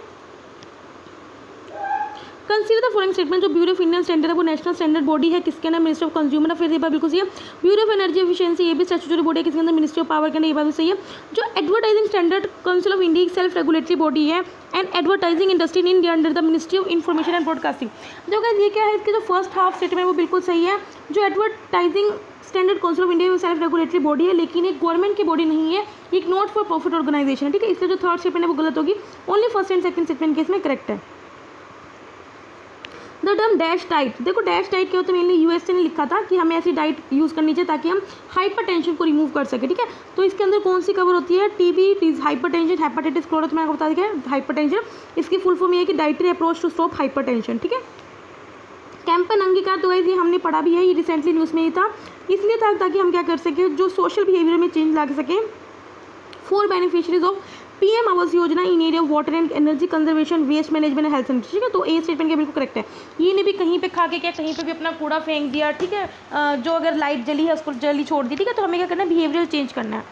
कंसीडर द फॉलोइंग स्टेटमेंट, जो ब्यूरो ऑफ इंडियन स्टैंडर्ड है वो नेशनल स्टैंडर्ड बॉडी है, किसके अंदर, मिनिस्ट्री ऑफ कंज्यूमर अफेयर्स, ये बात बिल्कुल सही है। ब्यूरो ऑफ एनर्जी एफिशिएंसी ये भी स्टैट्यूटरी बॉडी है, किसके अंदर, मिनिस्ट्री ऑफ पावर के अंदर, ये बात भी सही है। जो advertising standard council of India self regulatory body है and advertising industry in India under the ministry of information and broadcasting, जो ये क्या है, इसके जो फर्स्ट हाफ स्टेटमेंट वो बिल्कुल सही है। जो advertising standard council of India self regulatory body है, लेकिन एक गवर्नमेंट की बॉडी नहीं है, एक नॉट फॉर प्रॉफिट ऑर्गेनाइजेशन है, ठीक है, इसलिए जो थर्ड स्टेटमेंट है वो गलत होगी, only first and second statement case में करेक्ट है। द टर्म डैश डाइट, देखो डैश डाइट क्या होता है, मेनली USA ने लिखा था कि हमें ऐसी डाइट यूज़ करनी चाहिए ताकि हम हाइपरटेंशन को रिमूव कर सके, ठीक है। तो इसके अंदर कौन सी कवर होती है, TB, हाइपरटेंशन, हेपेटाइटिस, क्लोरस, मैं आपको बता दिया हाइपरटेंशन, इसकी फुल फॉर्म ये है कि dietary approach to stop hypertension, ठीक है। कैंपेन अंगीकार, तो ये हमने पढ़ा भी है, ये रिसेंटली न्यूज़ में ही था, इसलिए था ताकि हम क्या कर सकें, जो सोशल बिहेवियर में चेंज ला सकें for beneficiaries of PM Awas Yojana in area of water and energy conservation, waste management and health centre, ठीक है। तो ए स्टेटमेंट के बिल्कुल करेक्ट है। ये ने भी कहीं पे खा के क्या कहीं पे भी अपना कूड़ा फेंक दिया, ठीक है, जो अगर लाइट जली है उसको जली छोड़ दी, ठीक है, तो हमें क्या करना है, बिहेवियरल चेंज करना है।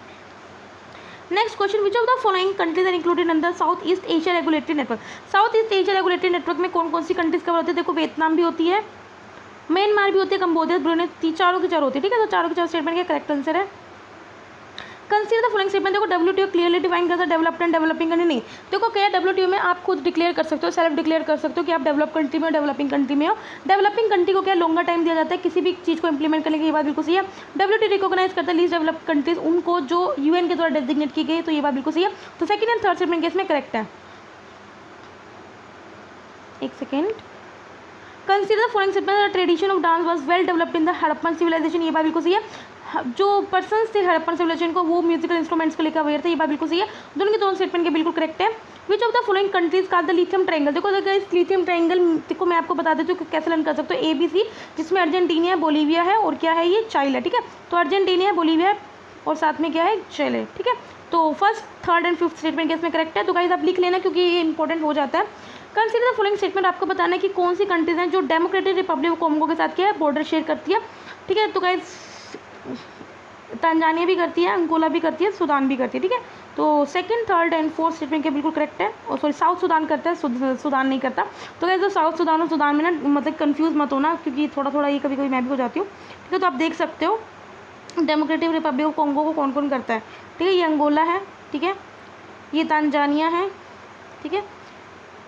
Next question, which of the following countries are included under south east Asia regulatory network, south east Asia regulatory network में कौन कौन सी कंट्रीज कवर होती है, देखो वियतनाम भी होती है, म्यांमार भी होती है, कंबोडिया, ब्रूनेई, चारों की चारों होती है, ठीक है। तो चारों के चारों स्टेटमेंट का करेक्ट आंसर है। कंसीडर द फॉलोइंग स्टेटमेंट, देखो WTO क्लियरली डिफाइन करता है डेवलप्ड एंड डेवलपिंग कंट्री, नहीं देखो क्या WTO में आप खुद डिक्लेयर कर सकते हो, सेल्फ डिक्लेयर कर सकते हो कि आप डेवलप कंट्री में हो, डेवलपिंग कंट्री में हो। डेवलपिंग कंट्री को क्या लॉन्गर टाइम दिया जाता है किसी भी चीज़ को इंप्लीमेंट करने की, ये बात बिल्कुल सही है। WTO रिकॉग्नाइज करता है लीस्ट डेवलप्ड कंट्रीज उनको जो UN के द्वारा डेजिग्नेट की गई, तो ये बात बिल्कुल सही है। तो second and third statement case में करेक्ट है। एक second, consider the following statement, tradition of dance was well developed in the Harappan civilisation, ये बात बिल्कुल सही है। जो पर्सन्स थे हड़प्पन सिविलाइजेशन को वो म्यूजिकल इंस्ट्रूमेंट्स को लेकर अवेयर थे, ये बात बिल्कुल सही है। दोनों के दोनों स्टेटमेंट के बिल्कुल करेक्ट है। Which of the following countries का द लिथियम ट्रायंगल, देखो अगर इस लिथियम ट्रायंगल देखो मैं आपको बता देती हूँ कि कैसे लर्न कर सकते हो, ABC, जिसमें अर्जेंटीना है, बोलीविया है और क्या है ये चाइल है, ठीक है। तो अर्जेंटीना है, बोलीविया और साथ में क्या है चाइल है, ठीक है। तो first third and fifth statement case में करेक्ट है। तो गाइस आप लिख लेना क्योंकि ये इंपॉर्टेंट हो जाता है। कंसीडर द फॉलोइंग स्टेटमेंट, आपको बताना है कि कौन सी कंट्रीज हैं जो डेमोक्रेटिक रिपब्लिक ऑफ कॉन्गो के साथ क्या है बॉर्डर शेयर करती है, ठीक है। तो गाइस तंजानिया भी करती है, अंगोला भी करती है, सूडान भी करती है, ठीक है। तो second, third and fourth statement के बिल्कुल करेक्ट है। और सॉरी, साउथ सूडान करता है, सूडान नहीं करता। तो गाइस जो साउथ सूडान और सूडान में ना मतलब कंफ्यूज मत होना, क्योंकि थोड़ा थोड़ा ये कभी कभी मैं भी हो जाती हूँ, ठीक है। तो आप देख सकते हो डेमोक्रेटिक रिपब्लिक ऑफ कॉन्गो को कौन कौन करता है, ठीक है। ये अंगोला है, ठीक है, ये तंजानिया है, ठीक है,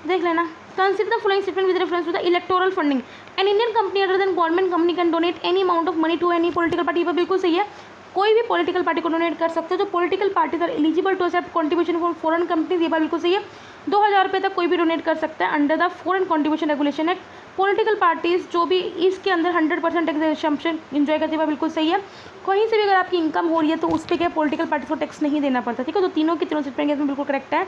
देख लेना। Consider the following statement with reference to the electoral funding. An Indian company other than government company can donate any amount of money to any political party. पर बिल्कुल सही है, कोई भी पॉलिटिकल पार्टी को डोनेट कर सकते हो। जो political parties are eligible to accept contribution from foreign companies, ये बात बिल्कुल सही है। 2000 रुपये तक कोई भी डोनेट कर सकता है under the foreign contribution regulation act. Political parties जो भी इसके अंदर 100% टैक्स एग्जेम्पशन इंजॉय करती है, बिल्कुल सही है। कहीं से भी अगर आपकी इनकम हो रही है तो उस पर क्या पॉलिटिकल पार्टीज को टैक्स नहीं देना पड़ता, ठीक है। तो तीनों की तीनों स्टेटमेंट इसमें बिल्कुल करेक्ट है।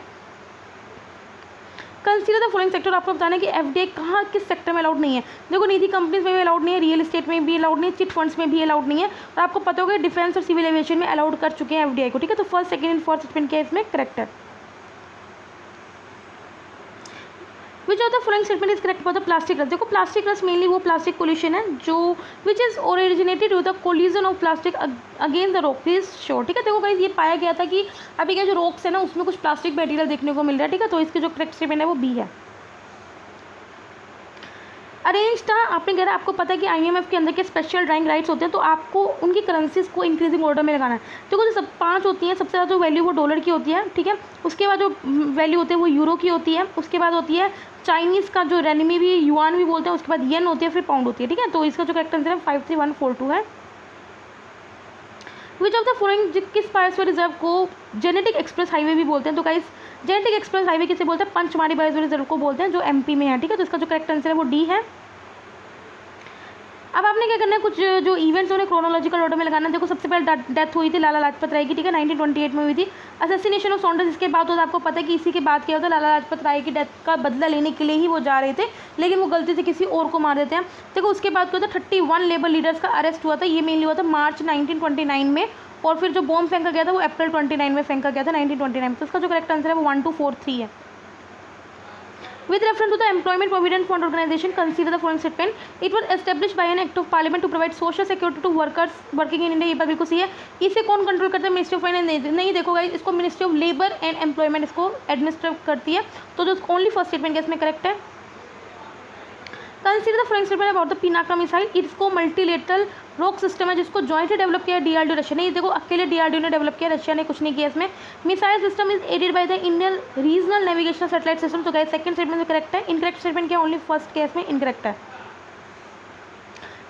Consider the following sector. आपको बताना है कि एफडीआई कहाँ किस सेक्टर में अलाउड नहीं है। देखो, निजी कंपनीज में भी अलाउड नहीं है, रियल एस्टेट में भी अलाउड नहीं है, चिट फंड्स में भी अलाउड नहीं है। और आपको पता होगा डिफेंस और सिविल एविएशन में अलाउड कर चुके हैं एफडीआई को, ठीक है। तो first, second and fourth statement क्या है इसमें करेक्ट है। Which of the following statement is correct for the plastic rust. देखो, प्लास्टिक रस्ट मेनली वो प्लास्टिक पोल्यूशन है जो which is originated with the collision of plastic against the rock is sure, ठीक है। देखो गाइस, ये पाया गया था कि अभी क्या जो रॉक्स है ना उसमें कुछ प्लास्टिक मटेरियल देखने को मिल रहा है, ठीक है। तो इसके जो करेक्ट स्टेटमेंट है वो बी है। अरेंज था, आपने कह रहा है आपको पता है कि आईएमएफ के अंदर के स्पेशल ड्राइंग राइट्स होते हैं, तो आपको उनकी करेंसीज को इंक्रीजिंग ऑर्डर में लगाना है। देखो, जो सब 5 होती हैं, सबसे ज़्यादा जो वैल्यू वो डॉलर की होती है, ठीक है। उसके बाद जो वैल्यू होती है वो यूरो की होती है। उसके बाद होती है चाइनीज़ का जो रेनमी भी, युआन भी बोलते हैं। उसके बाद येन होती है, फिर पाउंड होती है, ठीक है। तो इसका जो करेक्ट आंसर है 53142 है। विच ऑफ द फॉलोइंग, किस बायोस्फीयर रिजर्व को जेनेटिक एक्सप्रेस हाईवे भी बोलते हैं। तो गाइस, जेनेटिक एक्सप्रेस हाईवे किसे बोलते हैं, पंचमाड़ी बायोस्फीयर रिजर्व को बोलते हैं, जो एमपी में है, ठीक है। तो इसका जो करेक्ट आंसर है वो डी है। अब आपने क्या करना है, कुछ जो इवेंट्स उन्हें क्रोनोलॉजिकल ऑर्डर में लगाना है। देखो, सबसे पहले डेथ हुई थी लाला लाजपत राय की, ठीक है, 1928 में हुई थी। असैसिनेशन ऑफ सॉन्डर्स, इसके बाद तो आपको पता है कि इसी के बाद क्या होता है, लाला लाजपत राय की डेथ का बदला लेने के लिए ही वो जा रहे थे, लेकिन वो गलती से किसी और को मार देते हैं। देखो, उसके बाद क्या होता है, 31 लेबर लीडर्स का अरेस्ट हुआ था। ये मेनली हुआ था मार्च 1929 में, और फिर जो बॉम्ब फेंका गया था वो अप्रैल 29 में फेंका गया था, 1929 में। तो उसका जो करेक्ट आंसर है वो 1243 है। With reference to the Employment Provident Fund organization, consider the following statement. It was established by an act of parliament to provide social security to workers working in India. ये बात बिल्कुल सही है। इसे कौन कंट्रोल करता है, मिनिस्ट्री ऑफ फाइनेंस नहीं देखो गाइस, इसको ministry of labour and employment इसको एडमिनिस्ट्रेट करती है। तो जो ओनली फर्स्ट स्टेटमेंट है इसमें करेक्ट है। Consider the following statement about the Pinaka missile. इसको मल्टीलेटरल रॉक सिस्टम है जिसको जॉइंटली डेवलप किया डीआरडीओ रशिया ने। ये देखो, अकेले डीआरडीओ ने डेवलप किया, रशिया ने कुछ नहीं किया इसमें। Missile system is aided by the Indian regional navigation satellite system. तो गाइस, सेकंड स्टेटमेंट में करेक्ट है। इनकरेक्ट स्टेटमेंट क्या, ओनली फर्स्ट केस में इनकरेक्ट है।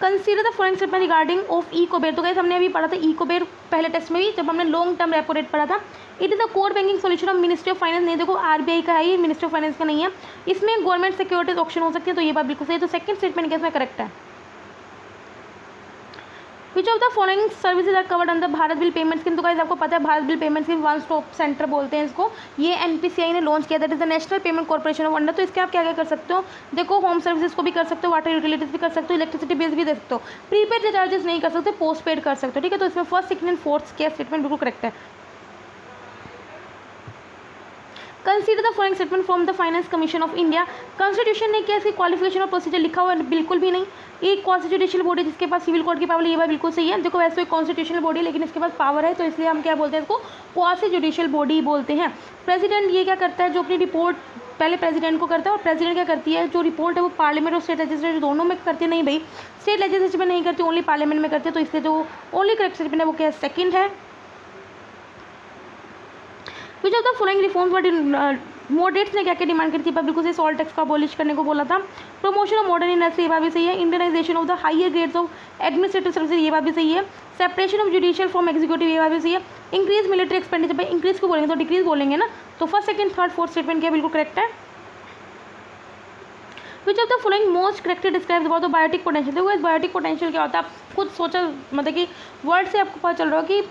Consider the following statement regarding of इकोबेर। तो गाइस, हमने अभी पढ़ा था इकोबेर पहले टेस्ट में भी, जब हमने लॉन्ग टर्म रेपो रेट पढ़ा था। It is the core banking solution of ministry of finance. नहीं देखो, आरबीआई का है, ये मिनिस्ट्री ऑफ फाइनेंस का नहीं है। इसमें गवर्नमेंट सिक्योरिटीज ऑप्शन हो सकती है, तो ये बात बिल्कुल सही है। तो सेकंड स्टेटमेंट क्या इसमें करेक्ट है। Which of the following services are covered under Bharat bill payment scheme. तो गाइस, आपको पता है Bharat bill payment scheme one stop centre बोलते हैं इसको। ये एनपीसीआई ने लॉन्च किया, that is the national payment corporation of under. तो इसके आप क्या क्या कर सकते हो, देखो, होम सर्विसेज को भी कर सकते हो, वाटर यूटिलिटीज भी कर सकते हो, इलेक्ट्रिसिटी बिल्स भी दे सकते हो। प्रीपेड रिचार्जेस नहीं कर सकते, पोस्ट पेड कर सकते हो, ठीक है। तो इसमें फर्स्ट, सेकंड एंड फोर्थ के स्टेटमेंट बिल्कुल करेक्ट है। Consider the following statement from the finance commission of India. Constitution ने क्या इसकी क्वालिफिकेशन और प्रोसीजर लिखा हुआ है, बिल्कुल भी नहीं। एक कॉन्स्टिट्यूशनल बॉडी जिसके पास सिविल कोड की पावर, ये बात बिल्कुल सही है। देखो, वैसे एक कॉन्स्टिट्यूशनल बॉडी लेकिन इसके पास पावर है, तो इसलिए हम क्या बोलते हैं, इसको क्वासी जुडिशियल बॉडी बोलते हैं। प्रेसिडेंट ये क्या करता है, जो अपनी रिपोर्ट पहले प्रेसिडेंट को करता है, और प्रेसिडेंट क्या करती है, जो रिपोर्ट है वो पार्लियामेंट और स्टेट लेजिस्लेचर दोनों में करती है। नहीं भाई, स्टेट लेजिस्लेचर में नहीं करती, ओनली पार्लियामेंट में करती है। तो इसलिए जो ओनली करेक्ट स्टेटमेंट है वो क्या है, सेकंड है। Which of the following reforms were moderates ने क्या क्या डिमांड करी थी, बिल्कुल से सॉल्ट टैक्स को अबॉलिश करने को बोला था। प्रमोशन ऑफ मॉडर्न इंडस्ट्री, ये बात भी सही है। Indianisation of the higher grades of administrative services, ये बात भी सही है। Separation of judicial from executive, ये बात भी सही है। इंक्रीज मिलिट्री एक्सपेंडिचर, भाई इंक्रीज को बोलेंगे तो डिक्रीज बोलेंगे ना। तो first, second, third, fourth statement क्या बिल्कुल करेक्ट है। Which of the following most correctly describes about the biotic potential. देखो, इस बायोटिक पोटेंशियल क्या होता है, आप खुद सोचा, मतलब कि वर्ड से आपको पता चल रहा हो कि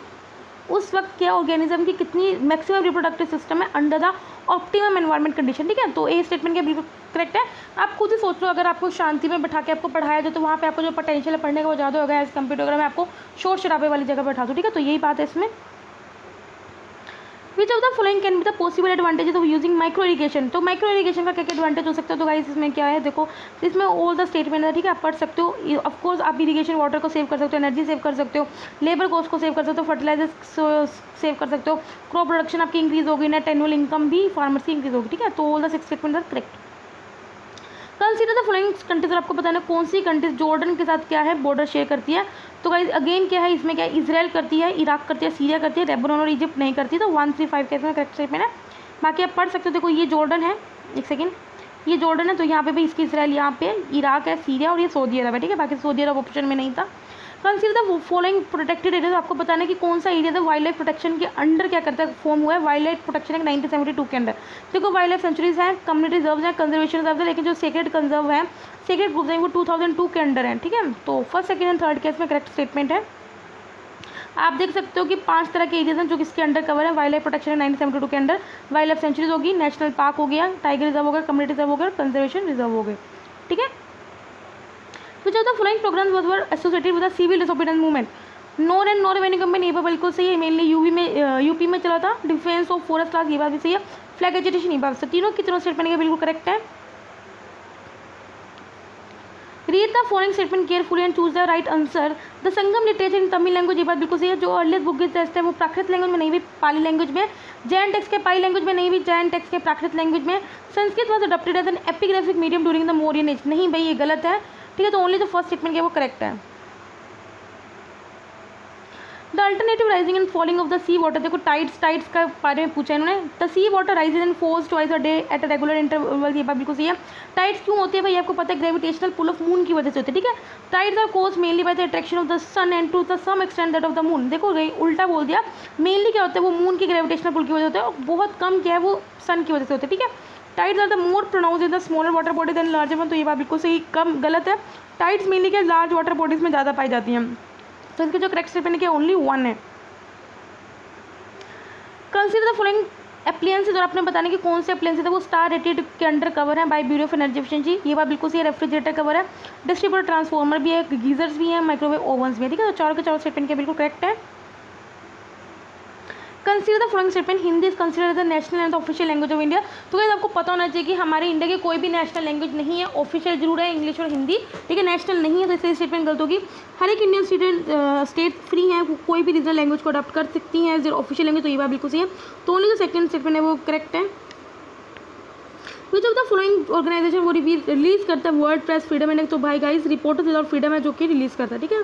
उस वक्त क्या ऑर्गेनिज्म की कितनी मैक्सिमम रिप्रोडक्टिव सिस्टम है under the optimum environment condition, ठीक है। तो ए स्टेटमेंट क्या बिल्कुल करेक्ट है। आप खुद ही सोच लो, अगर आपको शांति में बैठा के आपको पढ़ाया जाए तो वहाँ पे आपको जो पोटेंशियल है पढ़ने का वो ज़्यादा होगा एज कंप्यूटर अगर मैं आपको शोर शराबे वाली जगह बैठा दूँ, ठीक है। तो यही बात है इसमें। विच of the following can be the possible advantages of using micro irrigation. तो माइक्रो इरीगेशन का क्या क्या एडवांटेज हो सकता है, तो गाइस इसमें क्या है, देखो इसमें ऑल द स्टेटमेंट है, ठीक है, आप पढ़ सकते हो। ऑफकोर्स आप इरीगेशन वाटर को सेव कर सकते हो, एनर्जी सेव कर सकते हो, लेबर कॉस्ट को सेव कर सकते हो, फर्टिलाइजर सेव कर सकते हो, क्रॉप प्रोडक्शन आपकी इंक्रीज होगी, नेट एनुअल इनकम भी फार्मर्स की इंक्रीज होगी, ठीक है। तो all the 6 statement are correct. Consider the following countries, आपको बताना कौन सी कंट्रीज जॉर्डन के साथ क्या है बॉर्डर शेयर करती है। तो गाइस अगेन क्या है इसमें, क्या इजराइल करती है, इराक करती है, सीरिया करती है, लेबनान और इजिप्ट नहीं करती। तो 135 का इसमें करेक्ट स्टेटमेंट है। बाकी आप पढ़ सकते हो, देखो ये जॉर्डन है, एक सेकेंड, ये जॉर्डन है, तो यहाँ पे भी इसकी इजराइल, यहाँ पे इराक है, सीरिया और ये सऊदी अरब है, ठीक है। बाकी सऊदी अरब ऑप्शन में नहीं था। Consider the following protected area, आपको बताना है कि कौन सा एरिया था वाइल्ड लाइफ प्रोटेक्शन के अंडर क्या करता है, फॉर्म हुआ है वाइल्ड लाइफ प्रोटेक्शन एक्ट 1972 के अंडर। देखो वाइल्ड लाइफ सेंचुरीज हैं, कम्युनिटी रिजर्व हैं, कंजर्वेशन रिजर्व है, लेकिन जो सेक्रेट कंजर्व है, सेक्रेट ग्रुप है, वो 2002 के अंडर है, ठीक है। तो first, second and third case में करेक्ट स्टेटमेंट है। आप देख सकते हो कि 5 तरह के एरियाज हैं जो किसके अंडर कवर है, वाइल्ड लाइफ प्रोटेक्शन 1972 के अंडर। वाइल्ड लाइफ सेंचुरीज होगी, नेशनल पार्क हो गया, टाइगर रिजर्व हो गया, कम्युनिटी रिजर्व हो गया, कंजर्वेशन रिजर्व हो गए, ठीक है। Which of the following programs were associated with the civil disobedience movement? Nor and nor revenue company, ये बात बिल्कुल सही है, मेनली यूपी में चला था। डिफेंस ऑफ फॉरेस्ट क्लास, ये बात भी सही है। फ्लैग एजुटेशन, ये बात से तीनों की तीनों स्टेटमेंट का बिल्कुल करेक्ट है। Read the following statement carefully and choose the right answer. The Sangam literature in Tamil language, ये बात बिल्कुल सही है। जो अर्लीस्ट बुक टेस्ट है वो प्राकृत लैंग्वेज में नहीं भी पाली लैंग्वेज में, जैन टेक्स्ट के पाली लैंग्वेज में नहीं भी जैन टेक्स्ट के प्राकृत लैंग्वेज में। Sanskrit was adopted as an epigraphic medium during the Mauryan age, नहीं भाई ये गलत है, ठीक है। तो ओनली जो फर्स्ट स्टेटमेंट है वो करेक्ट है। The alternative rising and falling of the sea water, देखो टाइड्स का बारे में पूछा है इन्होंने। The sea water rises and falls twice a day at a regular interval, ये बात बिल्कुल सही है। टाइड्स क्यों होती है भाई, आपको पता है ग्रेविटेशनल पुल ऑफ मून की वजह से होती है, ठीक है। Tides are caused mainly by the attraction of the sun and to the some extent that of the moon. देखो उल्टा बोल दिया, मेनली क्या होता है वो मून की ग्रेविटेशनल पुल की वजह होता है, और बहुत कम क्या है वो सन की वजह से होता है, ठीक है। Tides are the more pronounce in the smaller water body than larger one, तो ये बात बिल्कुल सही कम गलत है। टाइड्स मेनली क्या लार्ज वाटर बॉडीज में ज़्यादा पाई जाती हैं, तो इसके जो करेक्ट स्टेटमेंट है क्या ओनली 1 है। कंसीडर द फॉलोइंग एप्लियंसेज, और आपने बताने कि कौन से एप्लियंसेज है वो स्टार रेटेड के अंडर कवर है by bureau of energy efficiency, ये बात बिल्कुल सही है। रेफ्रिजरेटर कवर है, डिस्ट्रीब्यूटर ट्रांसफार्मर भी है, गीजर्स भी हैं, माइक्रोवेव ओवंस भी है, ठीक है। तो चारों के चारों स्टेटमेंट के बिल्कुल करेक्ट है। Consider the following statement, Hindi is consider the national and official language of India. तो गाइस आपको पता होना चाहिए कि हमारे इंडिया की कोई भी नेशनल लैंग्वेज नहीं है, ऑफिशियल जरूर है इंग्लिश और हिंदी, ठीक है, नेशनल नहीं है, तो इसलिए स्टेटमेंट गलत होगी। हर एक इंडियन स्टेट फ्री है, कोई भी रीजनल लैंग्वेज को अडॉप्ट कर सकती हैं एज ऑफिशियल लैंग्वेज, तो ये बात बिल्कुल सही है। तो ओनली जो सेकंड स्टेटमेंट है वो करेक्ट है। Which of the following organisation वो रिलीज करता है वर्ल्ड प्रेस फ्रीडम इंडेक्स, तो भाई गाइस रिपोर्टर्स विदाउट फ्रीडम है जो कि रिलीज करता है, ठीक है।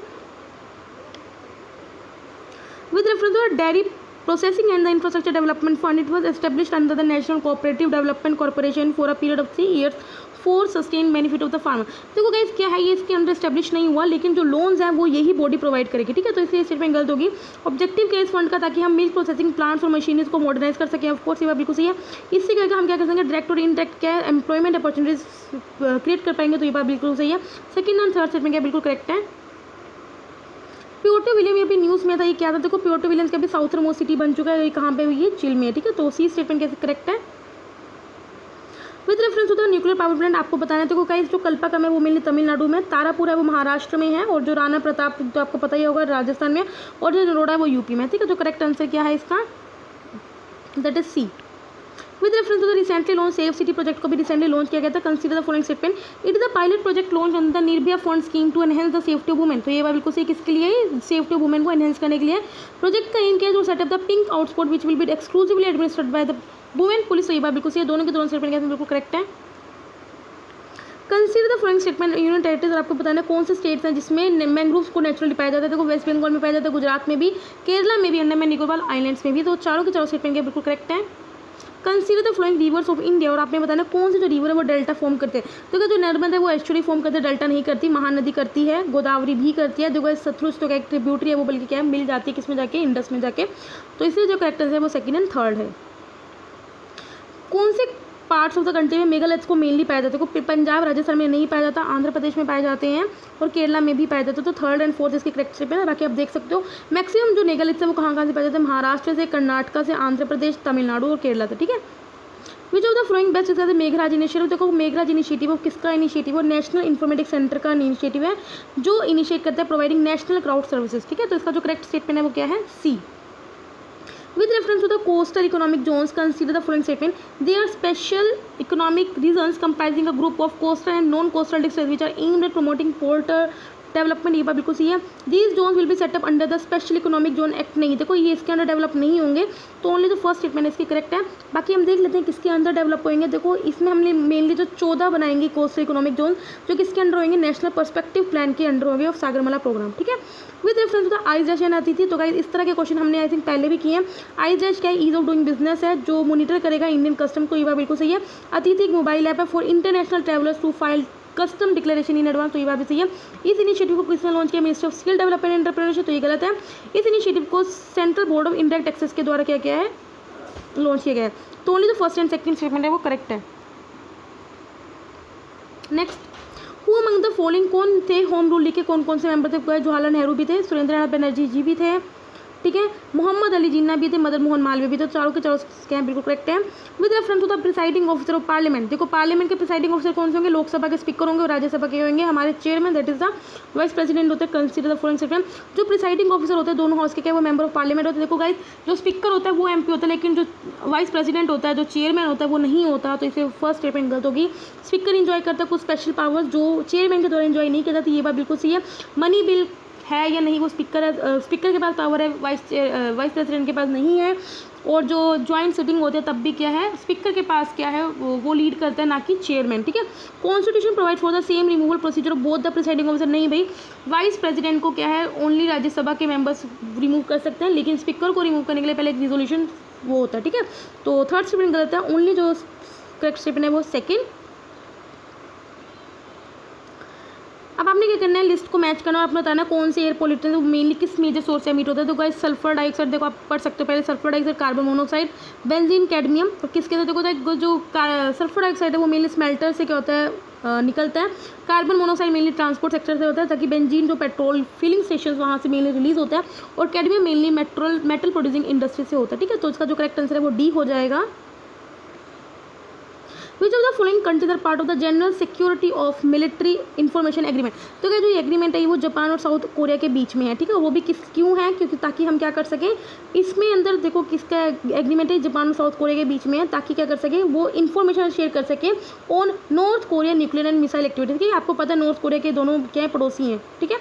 With reference to dairy Processing and the Infrastructure Development Fund, it was established under the National Cooperative Development Corporation for a period of 3 years for sustained benefit of the farmer। देखो guys क्या है ये इसके अंदर establish नहीं हुआ, लेकिन जो लोन्स हैं वो यही बॉडी प्रोवाइड करेगी, ठीक है। तो इसलिए स्टेटमेंट गलत होगी। ऑब्जेक्टिव क्या इस फंड का, ताकि हम मिल्क प्रोसेसिंग प्लांट्स और मशीनरीज को मॉडर्नाइज कर सकें, ऑफकोर्स ये बात बिल्कुल सही है। इससे क्या हम क्या कर सकेंगे, डायरेक्ट और इनडायरेक्ट क्या एम्प्लॉयमेंट अपॉर्चुनिटीज क्रिएट कर पाएंगे, तो ये बात बिल्कुल सही है। सेकंड एंड थर्ड स्टेटमेंट क्या बिल्कुल करेक्ट है। प्योर्टो विलियम ये भी न्यूज़ में था, ये क्या था, देखो प्योर्टो विलियम्स का भी साउथर मोस्ट सिटी बन चुका है, ये कहाँ पे हुई है, चिल में है, ठीक है। तो सी स्टेटमेंट कैसे करेक्ट है। With reference to the nuclear power plant, आपको बताना है देखो गाइस जो कल्पाकम है वो मेनली तमिलनाडु में, तारापुर है वो महाराष्ट्र में है, और जो राणा प्रताप तो आपको पता ही होगा राजस्थान में, और जो नरोडा है वो यूपी में, ठीक है। तो करेक्ट आंसर क्या है इसका, that is C. With reference to the recently launch safe city project को भी रिसेंटली लॉन्च किया गया था। Consider the following statement, it is the pilot project launch under the Nirbhaya fund scheme to enhance the safety of women. तो ये बात बिल्कुल सही, किसके लिए, सेफ्टी ऑफ वुमेन को एनहेंस करने के लिए। प्रोजेक्ट का एम क्या है, to set up the pink outpost which will be exclusively administered by the women police, तो ये बात बिल्कुल सही है। दोनों के दोनों स्टेटमेंट बिल्कुल करेक्ट है। Consider the following statement, union territories, आपको बताना है कौन से स्टेट्स हैं जिसमें मैंग्रोव्स को नेचुरली पाया जाता है। देखो वेस्ट बंगाल में पाया जाता है, गुजरात में भी, केरला में भी, अंडमान निकोबार आइलैंड्स में भी, तो चारों के चारों स्टेटमेंट के बिल्कुल करेक्ट है। Consider the flowing rivers of India, और आपने बताना कौन से जो रिवर है वो डेल्टा फॉर्म करते हैं। देखो जो नर्मदा है वो एस्चुरी फॉर्म करते हैं, डेल्टा नहीं करती। महानदी करती है, गोदावरी भी करती है, देखो सतलुज तो एक ट्रिब्यूटरी है वो बल्कि क्या है मिल जाती है किसमें जाके, इंडस में जाके। तो इसलिए जो करेक्ट आंसर है वो सेकंड एंड थर्ड है। कौन से पार्ट्स ऑफ द कंट्री में मेगालिथ्स को मेनली पाया जाता है, पंजाब राजस्थान में नहीं पाया जाता, आंध्र प्रदेश में पाए जाते हैं, और केरला में भी पाया जाता है। तो थर्ड एंड फोर्थ इसकी करेक्ट स्टेप है। बाकी आप देख सकते हो मैक्सिमम जो मेगालिथ्स है वो कहाँ से पाए जाते हैं, महाराष्ट्र से, कर्नाटक से, आंध्र प्रदेश, तमिलनाडु और केरला से, ठीक है। Which of the flowing best इसका मेघराज इनिशिएटिव, देखो मेघराज इनिशिएटिव किसका इनिशिएटिव है, नेशनल इन्फॉर्मेटिक्स सेंटर का इनिशिएटिव है जो इनिशिएट करता है प्रोवाइडिंग नेशनल क्राउड सर्विसेज, ठीक है। तो इसका जो करेक्ट स्टेटमेंट है वो क्या है, सी। With reference to the coastal economic zones, consider the following statement. They are special economic regions comprising a group of coastal and non-coastal districts which are aimed at promoting port development. ये बात बिल्कुल सही है। These zone will be set up under the special economic zone act. नहीं, देखो ये इसके अंदर डेवलप नहीं होंगे, तो ओनली जो फर्स्ट स्टेटमेंट इसकी करेक्ट है। बाकी हम देख लेते हैं किसके अंदर डेवलप होंगे। देखो इसमें हमने मेनली जो 14 बनाएंगे कोस्टल इकोनॉमिक जोन, जो किसके अंडर होंगे, नेशनल पर्सपेक्टिव प्लान के अंडर होंगे ऑफ सागरमाला प्रोग्राम, ठीक है। With reference to the ice dash आती थी, तो गाइस इस तरह के क्वेश्चन हमने आई थिंक पहले भी किए हैं। आइस डैश क्या है, ईज ऑफ डूइंग बिजनेस है, जो मॉनिटर करेगा इंडियन कस्टम को, ये बात बिल्कुल सही है। अतिथि एक मोबाइल ऐप है for international travellers to file custom declaration in advance, तो ये बात भी सही है। इस इनिशिएटिव को किसने लॉन्च किया, ministry of skill development and entrepreneurship, तो ये गलत है। इस इनिशिएटिव को central board of indirect taxes के द्वारा क्या किया है, लॉन्च किया गया है। तो ओनली जो फर्स्ट एंड सेकंड स्टेटमेंट है वो करेक्ट है। Next, who among the following, कौन थे होम रूल लीग के कौन कौन से मेंबर थे, जवाहरलाल नेहरू भी थे, सुरेंद्रनाथ बनर्जी जी भी थे, ठीक है, मोहम्मद अली जिन्ना भी थे, मदन मोहन मालवीय भी थे। चारों के चारों क्या बिल्कुल करेक्ट है। With reference to the presiding officer of parliament, देखो पार्लियामेंट के प्रिसाइडिंग ऑफिसर कौन से होंगे, लोकसभा के स्पीकर होंगे और राज्यसभा के होंगे हमारे chairman, that is the vice president होते हैं। कंसीडर द फॉलोइंग स्टेटमेंट, जो प्रिसाइडिंग ऑफिसर होते हैं दोनों हाउस के क्या वो मेंबर ऑफ पार्लियामेंट होते हैं। देखो गाइस, जो स्पीकर होता है वो एमपी होता है, लेकिन जो वाइस प्रेसिडेंट होता है, जो चेयरमैन होता है वो नहीं होता, तो इसे फर्स्ट स्टेटमेंट गलत होगी। स्पीकर इंजॉय करता है कुछ स्पेशल पावर्स जो चेयरमैन के द्वारा इंजॉय नहीं किया जाती, ये बात बिल्कुल सही है। मनी बिल है या नहीं, वो स्पीकर है, स्पीकर के पास पावर है, वाइस प्रेसिडेंट के पास नहीं है। और जो ज्वाइंट सिटिंग होती है तब भी क्या है, स्पीकर के पास क्या है, वो लीड करता है, ना कि चेयरमैन, ठीक है। Constitution provide for the same removal procedure of both the presiding officer, नहीं भाई, वाइस प्रेसिडेंट को क्या है ओनली राज्यसभा के मेंबर्स रिमूव कर सकते हैं, लेकिन स्पीकर को रिमूव करने के लिए पहले एक रिजोल्यूशन वो होता है, ठीक है। तो थर्ड स्टेटमेंट गलत है, ओनली जो करेक्ट स्टेटमेंट है वो सेकेंड। अब आपने क्या करना है, लिस्ट को मैच करना और अपना बताना कौन से एयर पोल्यूटेंट मेनली किस मेजर सोर्स से एमिट होता है। तो गाइस सल्फर डाइऑक्साइड, देखो आप पढ़ सकते हो पहले, sulphur dioxide, carbon monoxide, benzene, cadmium. तो किसके साथ देखो जो सल्फर डाइऑक्साइड है वो मेनली स्मेल्टर से क्या होता है निकलता है। Carbon monoxide mainly transport sector से होता है, ताकि बेंजीन जो पेट्रोल फिलिंग स्टेशन वहाँ से मेनली रिलीज होता है, और cadmium mainly metal producing industry से होता है, ठीक है। तो इसका जो करेक्ट आंसर है वो डी हो जाएगा। Which of the following countries are part of the general security of military information agreement, तो क्या जो ये एग्रीमेंट है वो जापान और साउथ कोरिया के बीच में है, ठीक है। वो भी क्यों है, क्योंकि ताकि हम क्या कर सकें, इसमें अंदर देखो किसका एग्रीमेंट है, जापान और साउथ कोरिया के बीच में है, ताकि क्या कर सकें वो इन्फॉर्मेशन शेयर कर सकें on north Korea nuclear and missile activities, ठीक है। आपको पता है नॉर्थ कोरिया के दोनों क्या है, पड़ोसी हैं, ठीक है।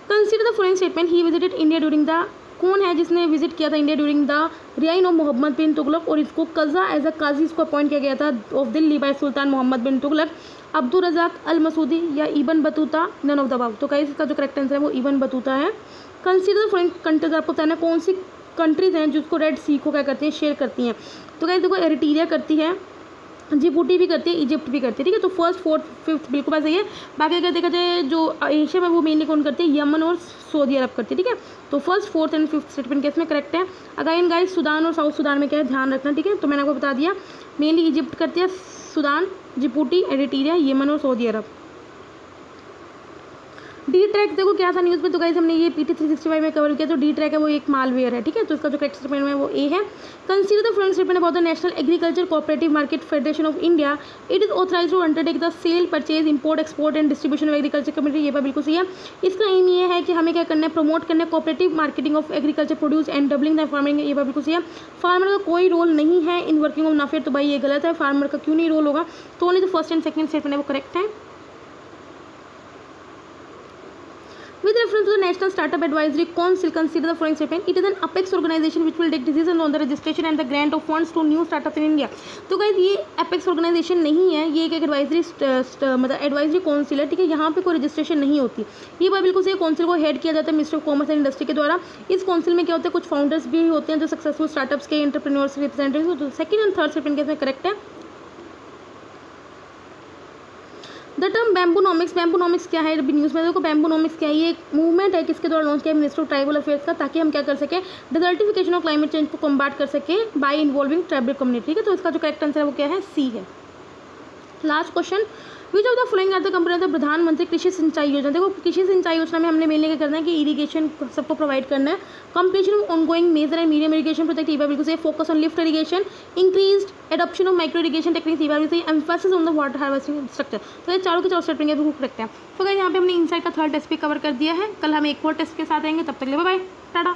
Consider the following statement, he visited India during the, कौन है जिसने विजिट किया था India during the reign of Mohammad bin Tughlaq, और इसको कज़ा एज अ काजी इसको अपॉइंट किया गया था of Delhi by Sultan Muhammad bin Tughlaq, Abdul Razzaq Al Masudi या Ibn Battuta, none of the above. तो गाइस इसका जो करेक्ट आंसर है वो इबन बतूता है। कंसीडर फॉलोइंग कंट्रीज, आपको बताना कौन सी कंट्रीज हैं जिसको रेड सी को क्या करती हैं, शेयर करती हैं। तो गाइस देखो एरिट्रिया करती है, जिबूटी भी करती है, इजिप्ट भी करती है, ठीक है। तो फर्स्ट फोर्थ फिफ्थ बिल्कुल बात सही है। बाकी अगर देखा जाए जो एशिया में वो मेनली कौन करते हैं, यमन और सऊदी अरब करती है, ठीक है। तो first fourth and fifth statement case में करेक्ट है। अगेन गाइस सुदान और साउथ सुदान में क्या है ध्यान रखना, ठीक है। तो मैंने आपको बता दिया मेनली इजिप्ट करती है, सुदान, जिबूटी, एरिट्रिया, यमन और सऊदी अरब। डी ट्रैक देखो क्या था न्यूज़ में, तो गाइस हमने ये PT 365 में कवर किया। तो डी ट्रैक है वो एक मालवेयर है, ठीक है। तो इसका जो करेक्ट स्टेटमेंट है वो ए है। Consider the following statement about the national agriculture cooperative market federation of India, it is authorised to undertake the sale, purchase, import, export and distribution of agriculture community, ये बात बिल्कुल सही है। इसका M ये है कि हमें क्या करना है, प्रमोट करना है cooperative marketing of agriculture produce and doubling the farming, ये बात बिल्कुल सही है। फार्मर का कोई रोल नहीं है इन वर्किंग ऑफ नाफेड, तो भाई ये गलत है, फार्मर का क्यों नहीं रोल होगा। तो ओनली जो फर्स्ट एंड सेकंड स्टेटमेंट है वो करेक्ट है। With reference to the National Startup Advisory Council, consider the following statement. It is an apex organization which will take decisions on the registration and the grant of funds to new startups in India. तो guys ये apex organization नहीं है, ये एक advisory मतलब advisory council है, ठीक है। यहाँ पे कोई रजिस्ट्रेशन नहीं होती, ये बात बिल्कुल सही। काउंसिल को हेड किया जाता है minister of commerce and industry के द्वारा। इस काउंसिल में क्या होता है, कुछ फाउंडर्स भी होते हैं जो सक्सेसफुल स्टार्टअप्स के एंटरप्रेन्योर्स रिप्रेजेंटेटिव। तो second and third statement case में करेक्ट है। द टर्म बैम्बूनॉमिक्स, बैम्बूनॉमिक्स क्या है न्यूज़ में देखो, बैम्बूनॉमिक्स क्या है, ये एक मूवमेंट है किसके द्वारा लॉन्च किया, मिनिस्टर ऑफ ट्राइबल अफेयर्स का, ताकि हम क्या कर सकें, डिजर्टिफिकेशन ऑफ क्लाइमेट चेंज को कम्बाट कर सकें बाय इन्वॉल्विंग ट्राइबल कम्युनिटी, ठीक है। तो इसका जो करेक्ट आंसर है वो क्या है, सी है। Last question, which of the following are the component of Pradhan Mantri Krishi सिंचाई योजना। देखो कृषि सिंचाई योजना में हमने मेनली क्या करना है कि इरीगेशन सबको प्रोवाइड करना है, completion of ongoing major and medium irrigation project, ये बिल्कुल सही। Focus on lift irrigation, increased adoption of micro irrigation techniques, ये बिल्कुल सही। Emphasis on the water harvesting structure. तो ये चारों के चारों स्टेटमेंट बिल्कुल करेक्ट है। तो गाइस यहाँ पे हमने इनसाइड का थर्ड टेस्ट भी कवर कर दिया है। कल हम एक और टेस्ट के साथ आएंगे, तब तक ले बाय बाय, टाटा।